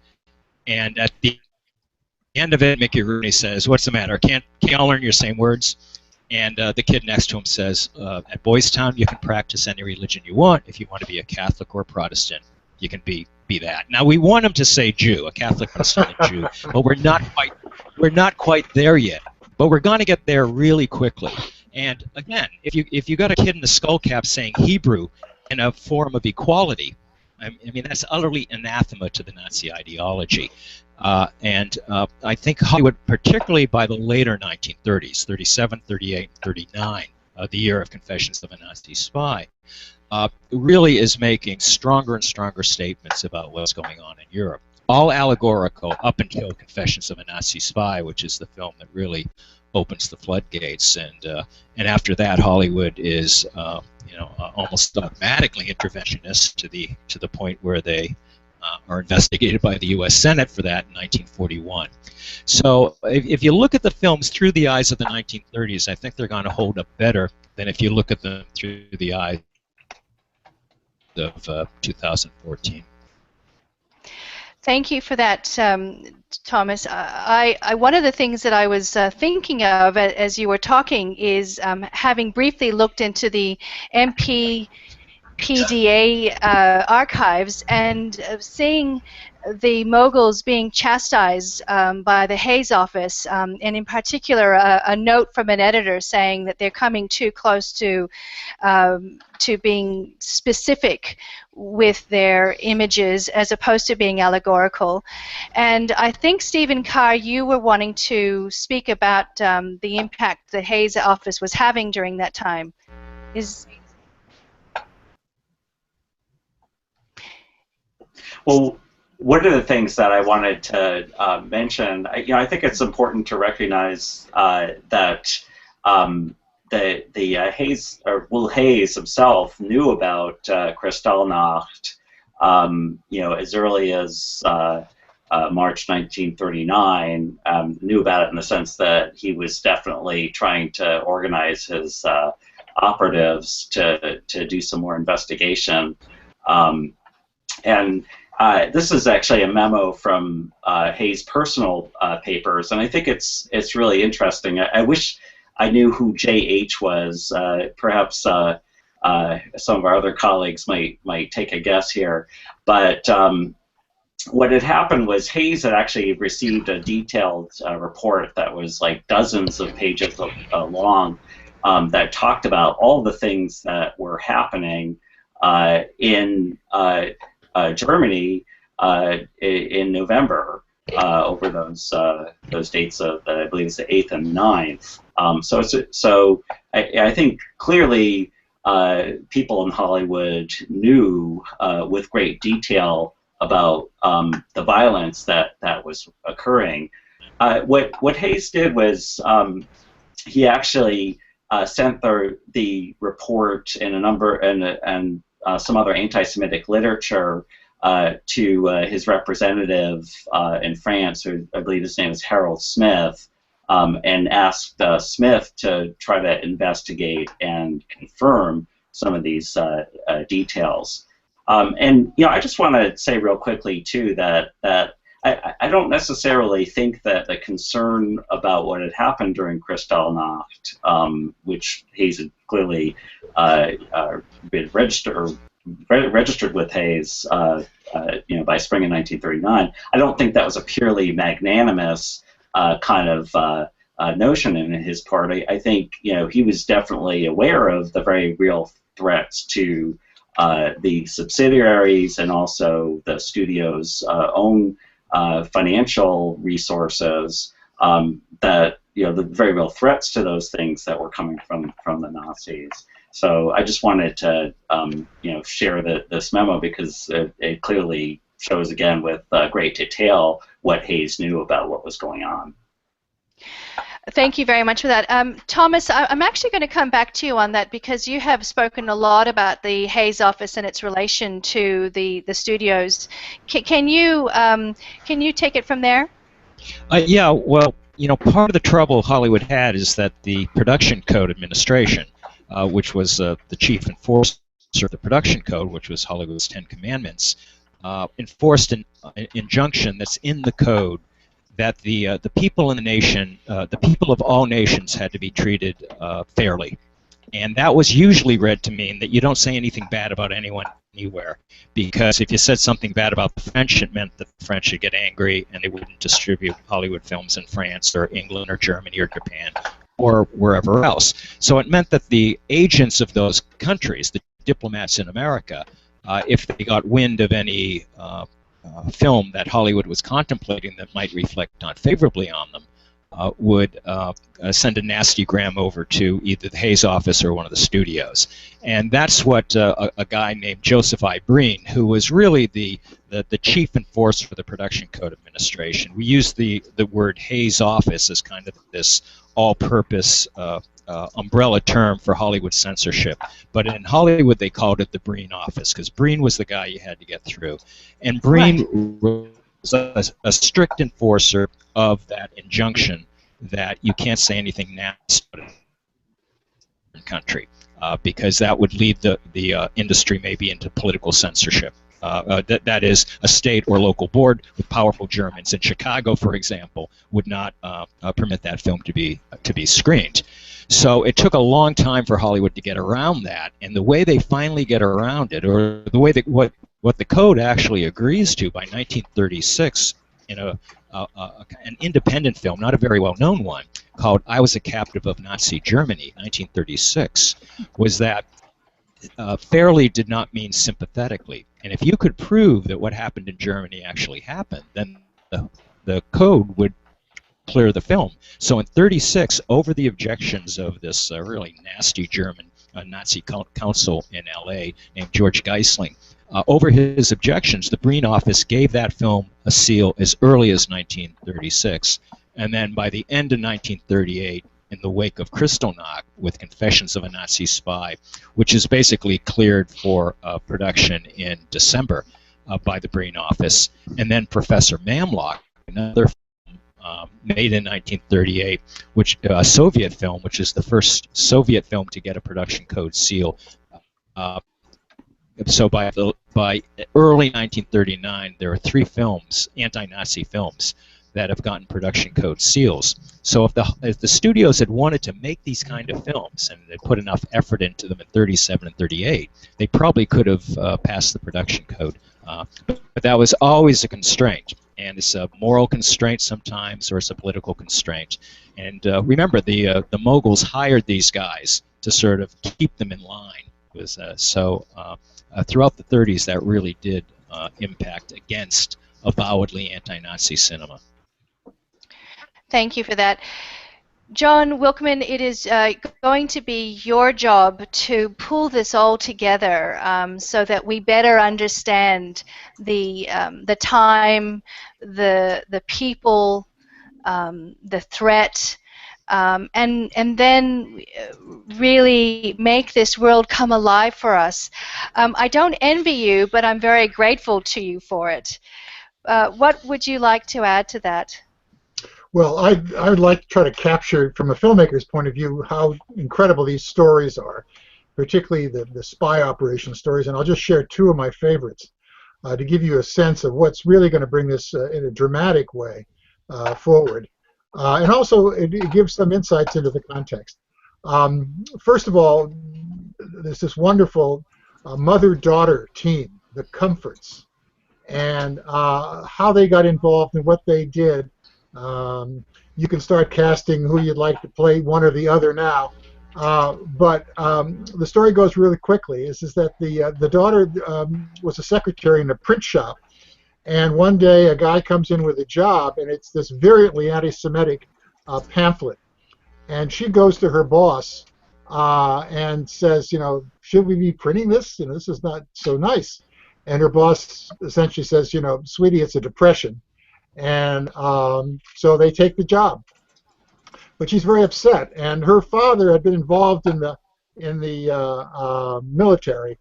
And at the end of it, Mickey Rooney says, "What's the matter? Can't y'all learn your same words?" And the kid next to him says, "At Boys Town, you can practice any religion you want. If you want to be a Catholic or a Protestant, you can be that." Now we want him to say Jew, a Catholic, Protestant, Jew, but we're not quite there yet. But we're going to get there really quickly. And again, if you got a kid in the skull cap saying Hebrew in a form of equality, I mean that's utterly anathema to the Nazi ideology. I think Hollywood, particularly by the later 1930s, 37, 38, 39, the year of Confessions of a Nazi Spy, really is making stronger and stronger statements about what's going on in Europe. All allegorical up until Confessions of a Nazi Spy, which is the film that really opens the floodgates, and after that, Hollywood is almost dogmatically interventionist to the point where they are investigated by the U.S. Senate for that in 1941. So if you look at the films through the eyes of the 1930s, I think they're going to hold up better than if you look at them through the eyes of 2014. Thank you for that, Thomas. One of the things that I was thinking of as you were talking is having briefly looked into the MPPDA archives and seeing the Moguls being chastised by the Hayes office, and in particular a note from an editor saying that they're coming too close to being specific with their images as opposed to being allegorical. And I think, Stephen Carr, you were wanting to speak about the impact the Hayes office was having during that time. Well, one of the things that I wanted to mention, I think it's important to recognize that the Hayes, or Will Hayes himself, knew about Kristallnacht, as early as March 1939. Knew about it in the sense that he was definitely trying to organize his operatives to do some more investigation, and. This is actually a memo from Hayes' personal papers, and I think it's really interesting. I wish I knew who J.H. was. Perhaps some of our other colleagues might take a guess here. But what had happened was Hayes had actually received a detailed report that was like dozens of pages long that talked about all the things that were happening in Germany in November over those dates of I believe it's the 8th and 9th. So I think clearly people in Hollywood knew with great detail about the violence that was occurring. What Hayes did was he actually sent the report and a number and some other anti-Semitic literature to his representative in France, who I believe his name is Harold Smith, and asked Smith to try to investigate and confirm some of these details. And I just want to say real quickly too that I don't necessarily think that the concern about what had happened during Kristallnacht, which Hayes had clearly been registered with Hayes, by spring of 1939. I don't think that was a purely magnanimous kind of notion in his party. I think he was definitely aware of the very real threats to the subsidiaries and also the studio's own financial resources. That the very real threats to those things that were coming from the Nazis. So I just wanted to, share this memo because it clearly shows again with great detail what Hayes knew about what was going on. Thank you very much for that. Thomas, I'm actually going to come back to you on that because you have spoken a lot about the Hayes office and its relation to the studios. Can you take it from there? Yeah, well, part of the trouble Hollywood had is that the Production Code Administration, which was the chief enforcer of the Production Code, which was Hollywood's 10 Commandments, enforced an injunction that's in the code that the people in the nation, the people of all nations, had to be treated fairly. And that was usually read to mean that you don't say anything bad about anyone anywhere, because if you said something bad about the French, it meant that the French would get angry and they wouldn't distribute Hollywood films in France or England or Germany or Japan or wherever else. So it meant that the agents of those countries, the diplomats in America, if they got wind of any film that Hollywood was contemplating that might reflect not favorably on them would send a nasty gram over to either the Hayes office or one of the studios. And that's what a guy named Joseph I. Breen, who was really the chief enforcer for the Production Code Administration. We use the word Hayes office as kind of this all-purpose umbrella term for Hollywood censorship. But in Hollywood, they called it the Breen Office, because Breen was the guy you had to get through. And Breen was a strict enforcer of that injunction that you can't say anything nasty about a country, because that would lead the industry maybe into political censorship. That is, a state or local board with powerful Germans in Chicago, for example, would not permit that film to be screened. So it took a long time for Hollywood to get around that, and the way they finally get around it, or the way that what the code actually agrees to by 1936 in an independent film, not a very well-known one, called I Was a Captive of Nazi Germany, 1936, was that fairly did not mean sympathetically. And if you could prove that what happened in Germany actually happened, then the code would clear the film. So in 36, over the objections of this really nasty German Nazi counsel in L.A. named George Geisling, over his objections, the Breen Office gave that film a seal as early as 1936. And then by the end of 1938, in the wake of Kristallnacht, with Confessions of a Nazi Spy, which is basically cleared for production in December by the Breen Office, and then Professor Mamlock, another film made in 1938, which a Soviet film, which is the first Soviet film to get a production code seal. So by early 1939, there are 3 films, anti-Nazi films, that have gotten production code seals. So if the studios had wanted to make these kind of films and they put enough effort into them in 37 and 38, they probably could have passed the production code. But that was always a constraint, and it's a moral constraint sometimes, or it's a political constraint. And remember, the Moguls hired these guys to sort of keep them in line. It was, throughout the 30s, that really did impact against avowedly anti-Nazi cinema. Thank you for that. Jon Wilkman, it is going to be your job to pull this all together so that we better understand the time, the people, the threat, and then really make this world come alive for us. I don't envy you, but I'm very grateful to you for it. What would you like to add to that? Well, I would like to try to capture, from a filmmaker's point of view, how incredible these stories are, particularly the spy operation stories, and I'll just share 2 of my favorites to give you a sense of what's really going to bring this in a dramatic way forward. And also, it gives some insights into the context. First of all, there's this wonderful mother-daughter team, the Comforts, and how they got involved and what they did. You can start casting who you'd like to play one or the other now, but the story goes really quickly. Is that the daughter was a secretary in a print shop, and one day a guy comes in with a job, and it's this virulently anti-Semitic pamphlet, and she goes to her boss and says, should we be printing this? This is not so nice. And her boss essentially says, sweetie, it's a depression. And so they take the job, but she's very upset. And her father had been involved in the military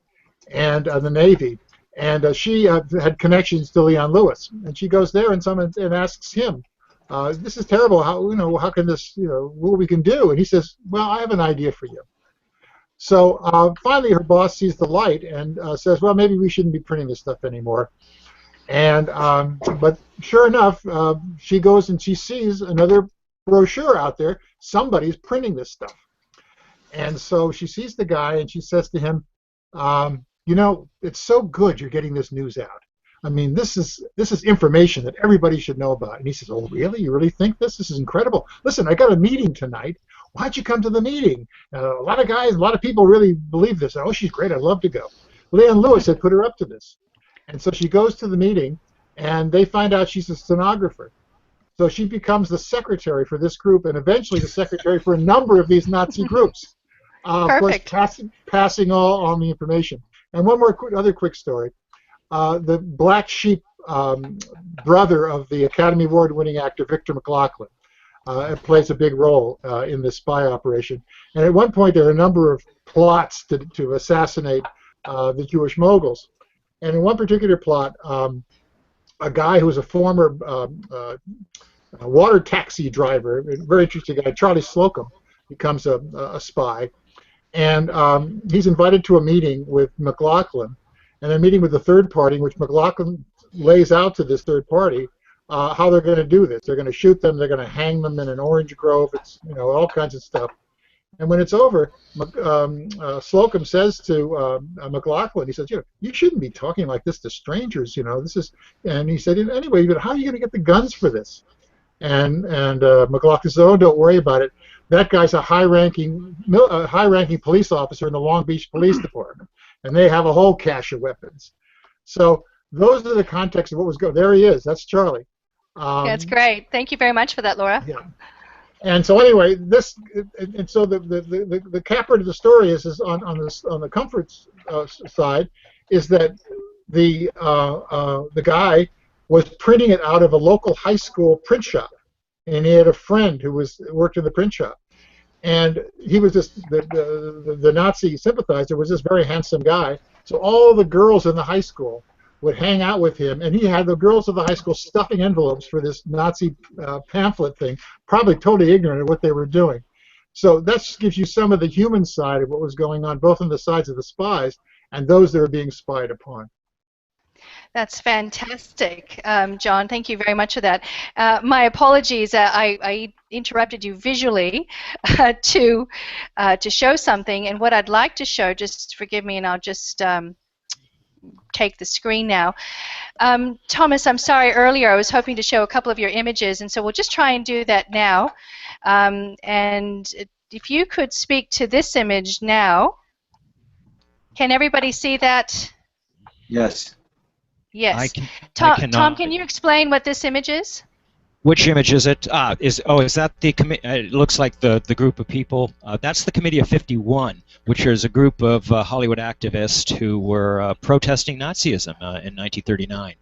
and the Navy, and she had connections to Leon Lewis. And she goes there and asks him, "This is terrible. How can this? What we can do?" And he says, "Well, I have an idea for you." So finally, her boss sees the light and says, "Well, maybe we shouldn't be printing this stuff anymore." And but sure enough, she goes and she sees another brochure out there. Somebody's printing this stuff, and so she sees the guy and she says to him, "It's so good you're getting this news out. I mean, this is information that everybody should know about." And he says, "Oh, really? You really think this? This is incredible. Listen, I got a meeting tonight. Why don't you come to the meeting? A lot of people really believe this. Oh, she's great. I'd love to go." Leon Lewis had put her up to this. And so she goes to the meeting, and they find out she's a stenographer. So she becomes the secretary for this group, and eventually the secretary for a number of these Nazi groups. Of course, passing all on the information. And one more other quick story. The black sheep brother of the Academy Award-winning actor Victor McLaglen plays a big role in this spy operation. And at one point, there are a number of plots to assassinate the Jewish moguls. And in one particular plot, a guy who was a former water taxi driver, a very interesting guy, Charlie Slocum, becomes a spy. And he's invited to a meeting with McLaglen, and a meeting with the third party, in which McLaglen lays out to this third party how they're going to do this. They're going to shoot them. They're going to hang them in an orange grove. It's, you know, all kinds of stuff. And when it's over, Slocum says to McLaglen, he says, you shouldn't be talking like this to strangers. You know, this is. And he said, anyway, how are you going to get the guns for this? And McLaglen says, oh, don't worry about it. That guy's a high-ranking police officer in the Long Beach Police Department, and they have a whole cache of weapons. So those are the context of what was going. There he is. That's Charlie. That's great. Thank you very much for that, Laura. Yeah. And so anyway, so the capper to the story is on the comforts side is that the guy was printing it out of a local high school print shop, and he had a friend who worked in the print shop. And he was just the Nazi sympathizer was this very handsome guy. So all the girls in the high school would hang out with him, and he had the girls of the high school stuffing envelopes for this Nazi pamphlet thing, probably totally ignorant of what they were doing. So that gives you some of the human side of what was going on, both on the sides of the spies and those that were being spied upon. That's fantastic, John. Thank you very much for that. My apologies. I interrupted you visually to show something, and what I'd like to show, just forgive me, and I'll just take the screen now. Thomas, I'm sorry, earlier I was hoping to show a couple of your images, and so we'll just try and do that now. And if you could speak to this image now. Can everybody see that? Yes. Yes. Tom, can you explain what this image is? Which image is it? Is that the it looks like the group of people. That's the Committee of 51, which is a group of Hollywood activists who were protesting Nazism in 1939,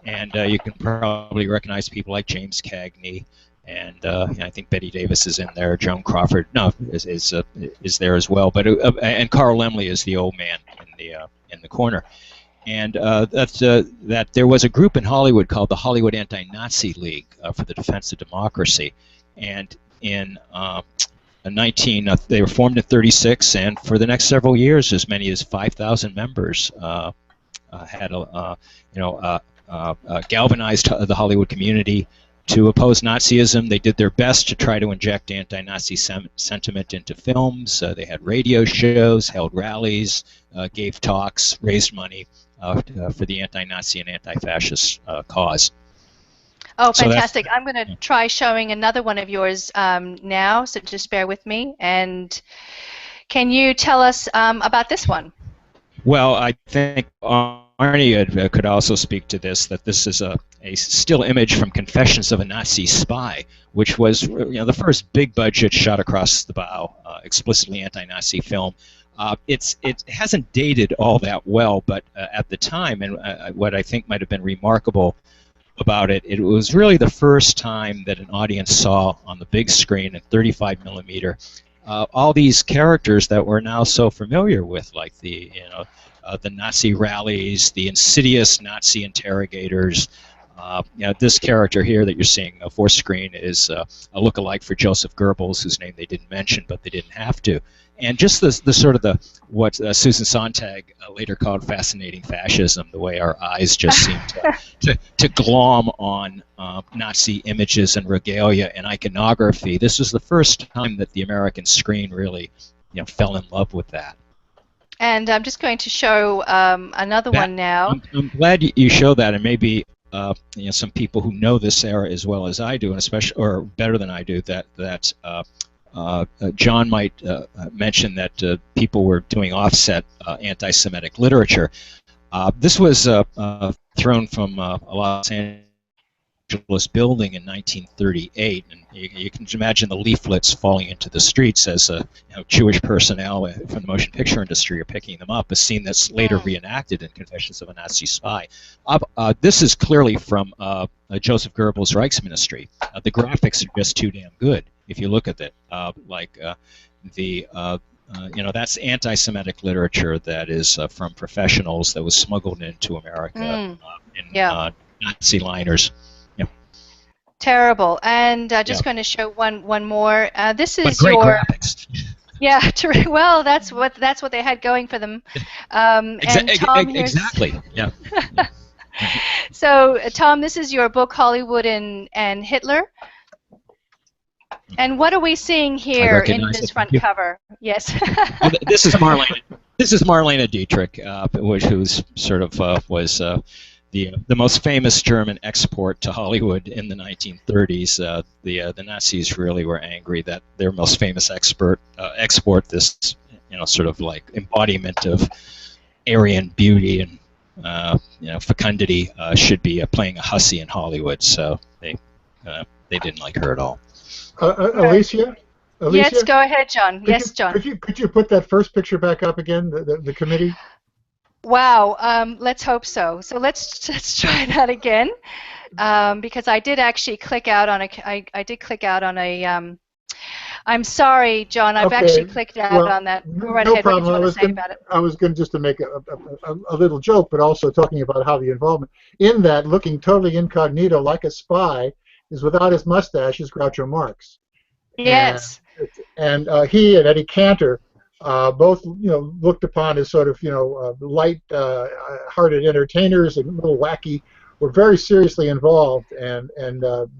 and you can probably recognize people like James Cagney, and I think Betty Davis is in there. Joan Crawford, is there as well. But and Carl Laemmle is the old man in the corner. And that there was a group in Hollywood called the Hollywood Anti-Nazi League for the Defense of Democracy, and in they were formed in '36, and for the next several years, as many as 5,000 members had galvanized the Hollywood community to oppose Nazism. They did their best to try to inject anti-Nazi sentiment into films. They had radio shows, held rallies, gave talks, raised money for the anti-Nazi and anti-fascist cause. Oh, fantastic. I'm going to try showing another one of yours now, so just bear with me. And can you tell us about this one? Well, I think Arnie could also speak to this, that this is a still image from Confessions of a Nazi Spy, which was the first big-budget shot across the bow, explicitly anti-Nazi film. It hasn't dated all that well, but at the time, and what I think might have been remarkable about it, it was really the first time that an audience saw on the big screen in 35 millimeter all these characters that we're now so familiar with, like the Nazi rallies, the insidious Nazi interrogators. This character here that you're seeing for screen is a look-alike for Joseph Goebbels, whose name they didn't mention, but they didn't have to. And just what Susan Sontag later called fascinating fascism, the way our eyes just seem to glom on Nazi images and regalia and iconography. This was the first time that the American screen really fell in love with that. And I'm just going to show another one now. I'm glad you show that, and maybe some people who know this era as well as I do, and especially or better than I do, that John might mention that people were doing offset anti-Semitic literature. This was thrown from a Los Angeles building in 1938, and you can imagine the leaflets falling into the streets as Jewish personnel from the motion picture industry are picking them up. A scene that's later reenacted in Confessions of a Nazi Spy. This is clearly from Joseph Goebbels' Reichsministry. The graphics are just too damn good if you look at it. That's anti-Semitic literature that is from professionals that was smuggled into America in Nazi liners. Terrible. And just going to show one more. This is great your graphics. Yeah. Well, that's what they had going for them. And Tom, exactly. Yeah. So, Tom, this is your book, Hollywood and Hitler. And what are we seeing here in this front cover? Yes. Well, this is Marlene. This is Marlene Dietrich, who's sort of was the most famous German export to Hollywood in the 1930s. The Nazis really were angry that their most famous export, this sort of like embodiment of Aryan beauty and fecundity, should be playing a hussy in Hollywood. So they didn't like her at all. Alicia? Yes, go ahead, John. John. Could you put that first picture back up again, the committee? Wow, let's hope so. So let's try that again, because I did actually click out on I did click out on a. I'm sorry, John. I've actually clicked out on that. Go right ahead. Problem. I was going just to make a little joke, but also talking about how the involvement in that, looking totally incognito like a spy, is without his mustache is Groucho Marx. Yes. And he and Eddie Cantor. Both, looked upon as sort of, light-hearted entertainers and a little wacky, were very seriously involved, and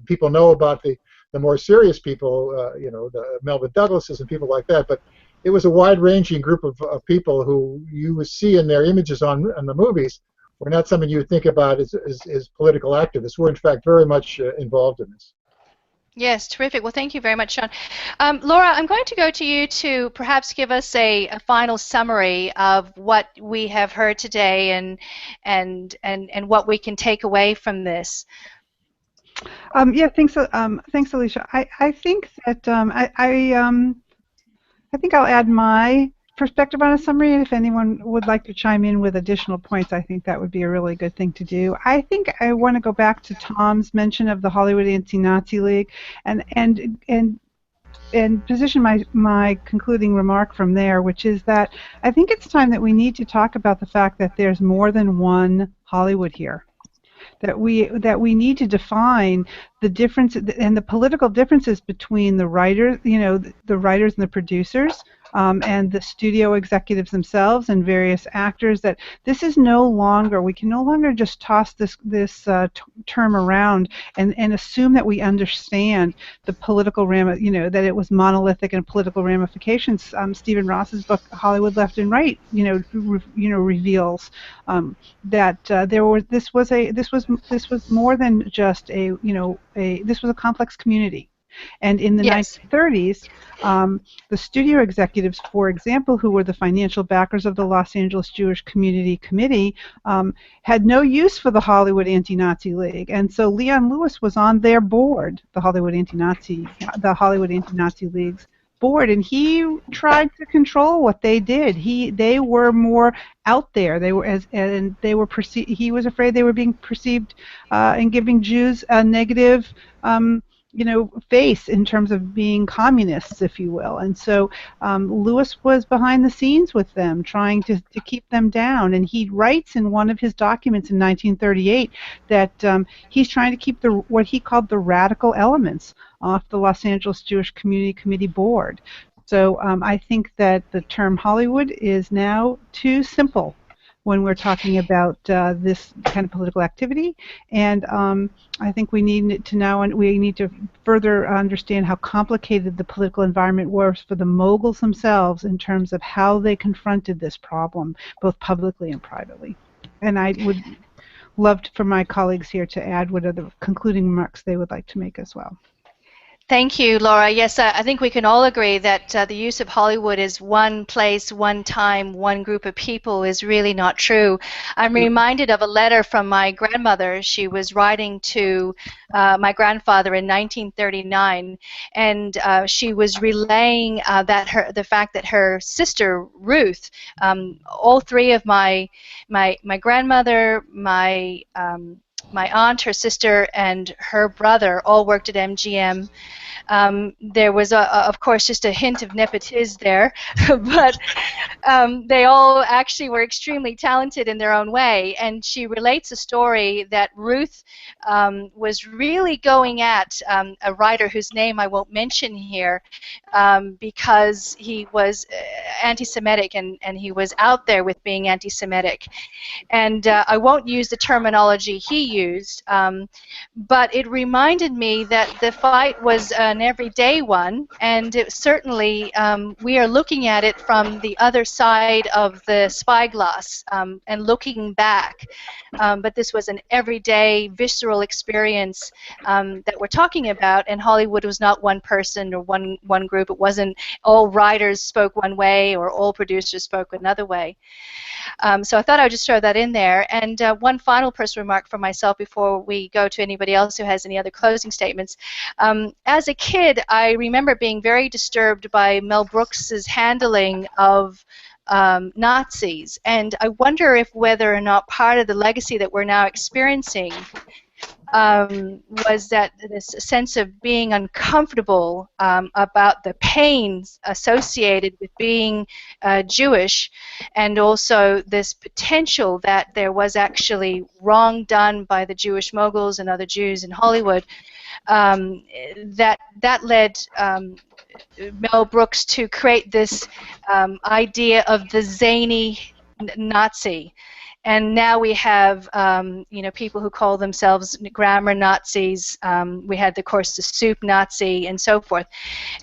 people know about the more serious people, the Melvin Douglases and people like that. But it was a wide-ranging group of people who you would see in their images on the movies were not something you would think about as political activists. Were in fact very much involved in this. Yes, terrific. Well, thank you very much, Sean. Laura, I'm going to go to you to perhaps give us a final summary of what we have heard today and what we can take away from this. Yeah, thanks, Alicia. I think that I think I'll add my perspective on a summary, and if anyone would like to chime in with additional points, I think that would be a really good thing to do. I think I want to go back to Tom's mention of the Hollywood Anti-Nazi League and position my concluding remark from there, which is that I think it's time that we need to talk about the fact that there's more than one Hollywood here. That we need to define the difference and the political differences between the writers, the writers and the producers, and the studio executives themselves and various actors. That this is no longer, we can no longer just toss this term around and assume that we understand the political that it was monolithic and political ramifications. Stephen Ross's book Hollywood Left and Right, reveals that this was more than just this was a complex community. And in the 1930s, the studio executives, for example, who were the financial backers of the Los Angeles Jewish Community Committee, had no use for the Hollywood Anti-Nazi League, and so Leon Lewis was on their board, the Hollywood Anti-Nazi League's board, and he tried to control what they did. They were more out there. He was afraid they were being perceived and giving Jews a negative face in terms of being communists, if you will. And so Lewis was behind the scenes with them, trying to keep them down. And he writes in one of his documents in 1938 that he's trying to keep what he called the radical elements off the Los Angeles Jewish Community Committee board. So I think that the term Hollywood is now too simple when we're talking about this kind of political activity, and I think we need to further understand how complicated the political environment was for the Moguls themselves in terms of how they confronted this problem, both publicly and privately. And I would love for my colleagues here to add what are the concluding remarks they would like to make as well. Thank you, Laura. Yes, I think we can all agree that the use of Hollywood as one place, one time, one group of people is really not true. I'm reminded of a letter from my grandmother. She was writing to my grandfather in 1939, and she was relaying the fact that her sister Ruth, all three of my grandmother, my aunt, her sister, and her brother all worked at MGM. There was, of course, just a hint of nepotism there, but they all actually were extremely talented in their own way. And she relates a story that Ruth was really going at a writer whose name I won't mention here because he was anti-Semitic and he was out there with being anti-Semitic. And I won't use the terminology he used, but it reminded me that the fight was an everyday one, and certainly we are looking at it from the other side of the spyglass and looking back. But this was an everyday, visceral experience that we're talking about, and Hollywood was not one person or one group. It wasn't all writers spoke one way or all producers spoke another way. So I thought I would just throw that in there. And one final personal remark for myself before we go to anybody else who has any other closing statements. As a kid, I remember being very disturbed by Mel Brooks's handling of Nazis, and I wonder if whether or not part of the legacy that we're now experiencing was that this sense of being uncomfortable about the pains associated with being Jewish, and also this potential that there was actually wrong done by the Jewish moguls and other Jews in Hollywood, that led Mel Brooks to create this idea of the zany Nazi. And now we have, people who call themselves grammar Nazis. We had, of course, the soup Nazi and so forth.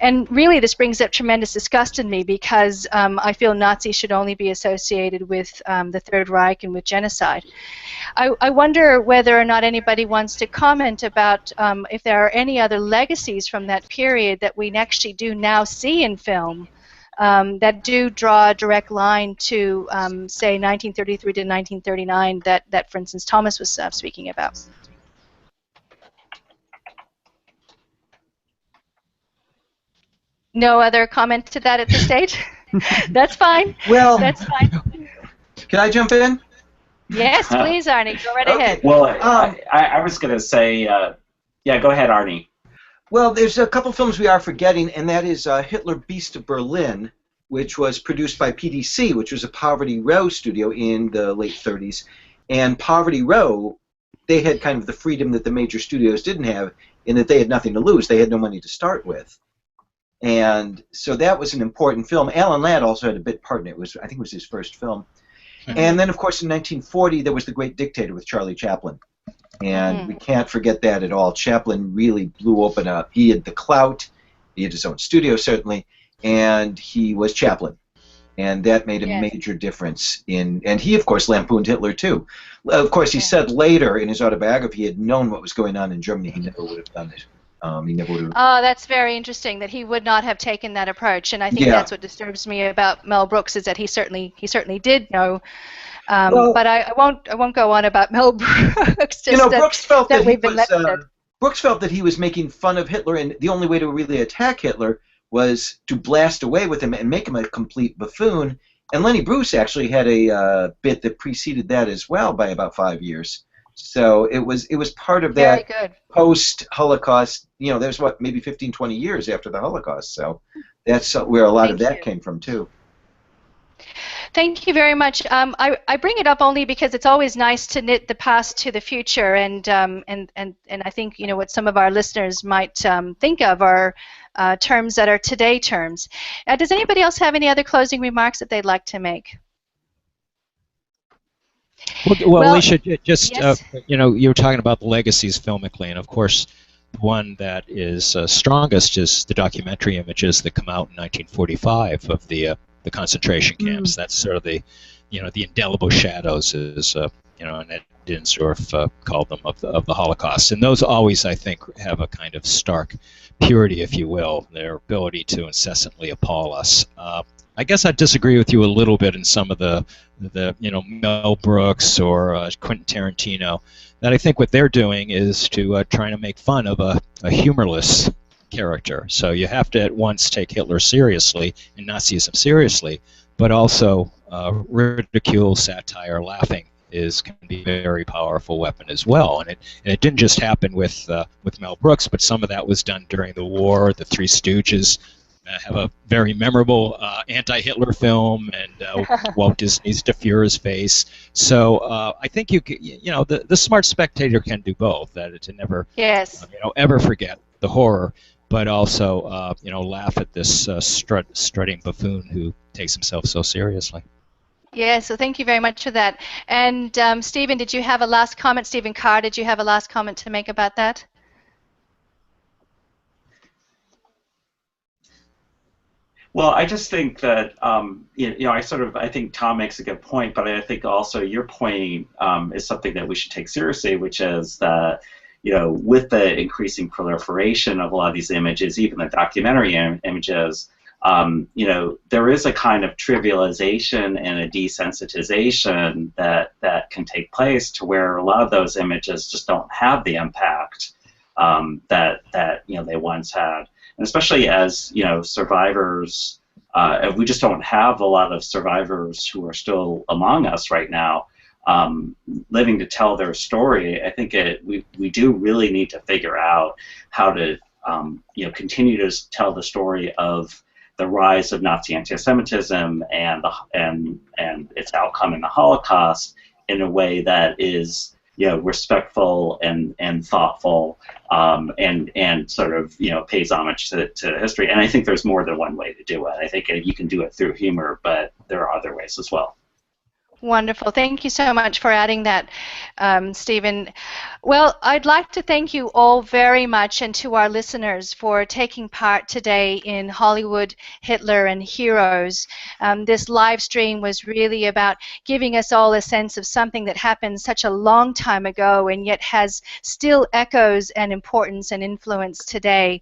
And really, this brings up tremendous disgust in me because I feel Nazis should only be associated with the Third Reich and with genocide. I wonder whether or not anybody wants to comment about if there are any other legacies from that period that we actually do now see in film. That do draw a direct line to, say, 1933 to 1939 that for instance, Thomas was speaking about. No other comment to that at this stage? That's fine. Well, that's fine. Can I jump in? Yes, please, Arnie. Go right ahead. Well, I was going to say, yeah, go ahead, Arnie. Well, there's a couple films we are forgetting, and that is Hitler Beast of Berlin, which was produced by PDC, which was a Poverty Row studio in the late 30s. And Poverty Row, they had kind of the freedom that the major studios didn't have, in that they had nothing to lose. They had no money to start with. And so that was an important film. Alan Ladd also had a bit part in it. I think it was his first film. And then, of course, in 1940, there was The Great Dictator with Charlie Chaplin. And we can't forget that at all. Chaplin really blew open up. He had the clout. He had his own studio, certainly. And he was Chaplin. And that made a major difference in... And he, of course, lampooned Hitler, too. Of course, he said later in his autobiography he had known what was going on in Germany. He never would have done it. He never would have... Oh, that's very interesting, that he would not have taken that approach. And I think that's what disturbs me about Mel Brooks, is that he certainly did know... but I won't go on about Mel Brooks. Just Brooks felt that Brooks felt that he was making fun of Hitler, and the only way to really attack Hitler was to blast away with him and make him a complete buffoon. And Lenny Bruce actually had a bit that preceded that as well by about 5 years. So it was part of that post-Holocaust. There's maybe 15, 20 years after the Holocaust. So that's where a lot of that came from too. Thank you very much. I bring it up only because it's always nice to knit the past to the future, and I think what some of our listeners might think of are terms that are today terms. Does anybody else have any other closing remarks that they'd like to make? Well, Alicia, just yes. You were talking about the legacies filmically, and of course, one that is strongest is the documentary images that come out in 1945 of the concentration camps. That's sort of the the indelible shadows is and Dinsdorf called them of the Holocaust. And those always, I think, have a kind of stark purity, if you will, their ability to incessantly appall us. I guess I disagree with you a little bit in some of the Mel Brooks or Quentin Tarantino. That I think what they're doing is to trying to make fun of a humorless character. So you have to at once take Hitler seriously and Nazism seriously, but also ridicule, satire, laughing can be a very powerful weapon as well. And it didn't just happen with Mel Brooks, but some of that was done during the war. The Three Stooges have a very memorable anti-Hitler film, and Walt Disney's De Fuhrer's Face. So I think the smart spectator can do both. That to never ever forget the horror, but also laugh at this strutting buffoon who takes himself so seriously. Yeah, so thank you very much for that. And Stephen, did you have a last comment? Stephen Carr, did you have a last comment to make about that? Well, I just think that I think Tom makes a good point, but I think also your point is something that we should take seriously, which is that with the increasing proliferation of a lot of these images, even the documentary images, there is a kind of trivialization and a desensitization that can take place to where a lot of those images just don't have the impact that they once had. And especially as survivors, we just don't have a lot of survivors who are still among us right now, living to tell their story. I think we do really need to figure out how to continue to tell the story of the rise of Nazi anti-Semitism and its outcome in the Holocaust in a way that is respectful and thoughtful, and sort of pays homage to history. And I think there's more than one way to do it. I think you can do it through humor, but there are other ways as well. Wonderful. Thank you so much for adding that, Stephen. Well, I'd like to thank you all very much, and to our listeners for taking part today in Hollywood, Hitler, and Heroes. This live stream was really about giving us all a sense of something that happened such a long time ago and yet has still echoes and importance and influence today.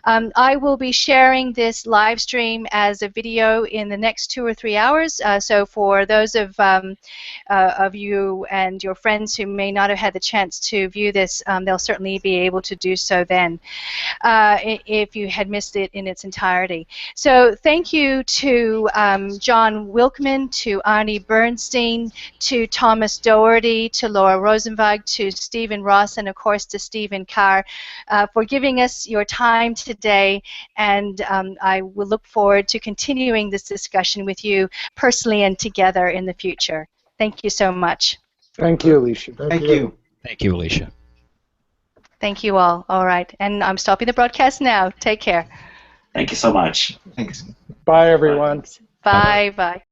I will be sharing this live stream as a video in the next 2 or 3 hours, so for those of you and your friends who may not have had the chance to view this, they'll certainly be able to do so then, if you had missed it in its entirety. So thank you to Jon Wilkman, to Arnie Bernstein, to Thomas Doherty, to Laura Rosenzweig, to Stephen Ross, and of course to Stephen Carr for giving us your time today, and I will look forward to continuing this discussion with you personally and together in the future. Thank you so much. Thank you, Alicia. Thank you. Thank you, Alicia. Thank you all. All right. And I'm stopping the broadcast now. Take care. Thank you so much. Thanks. Bye, everyone. Bye. Bye.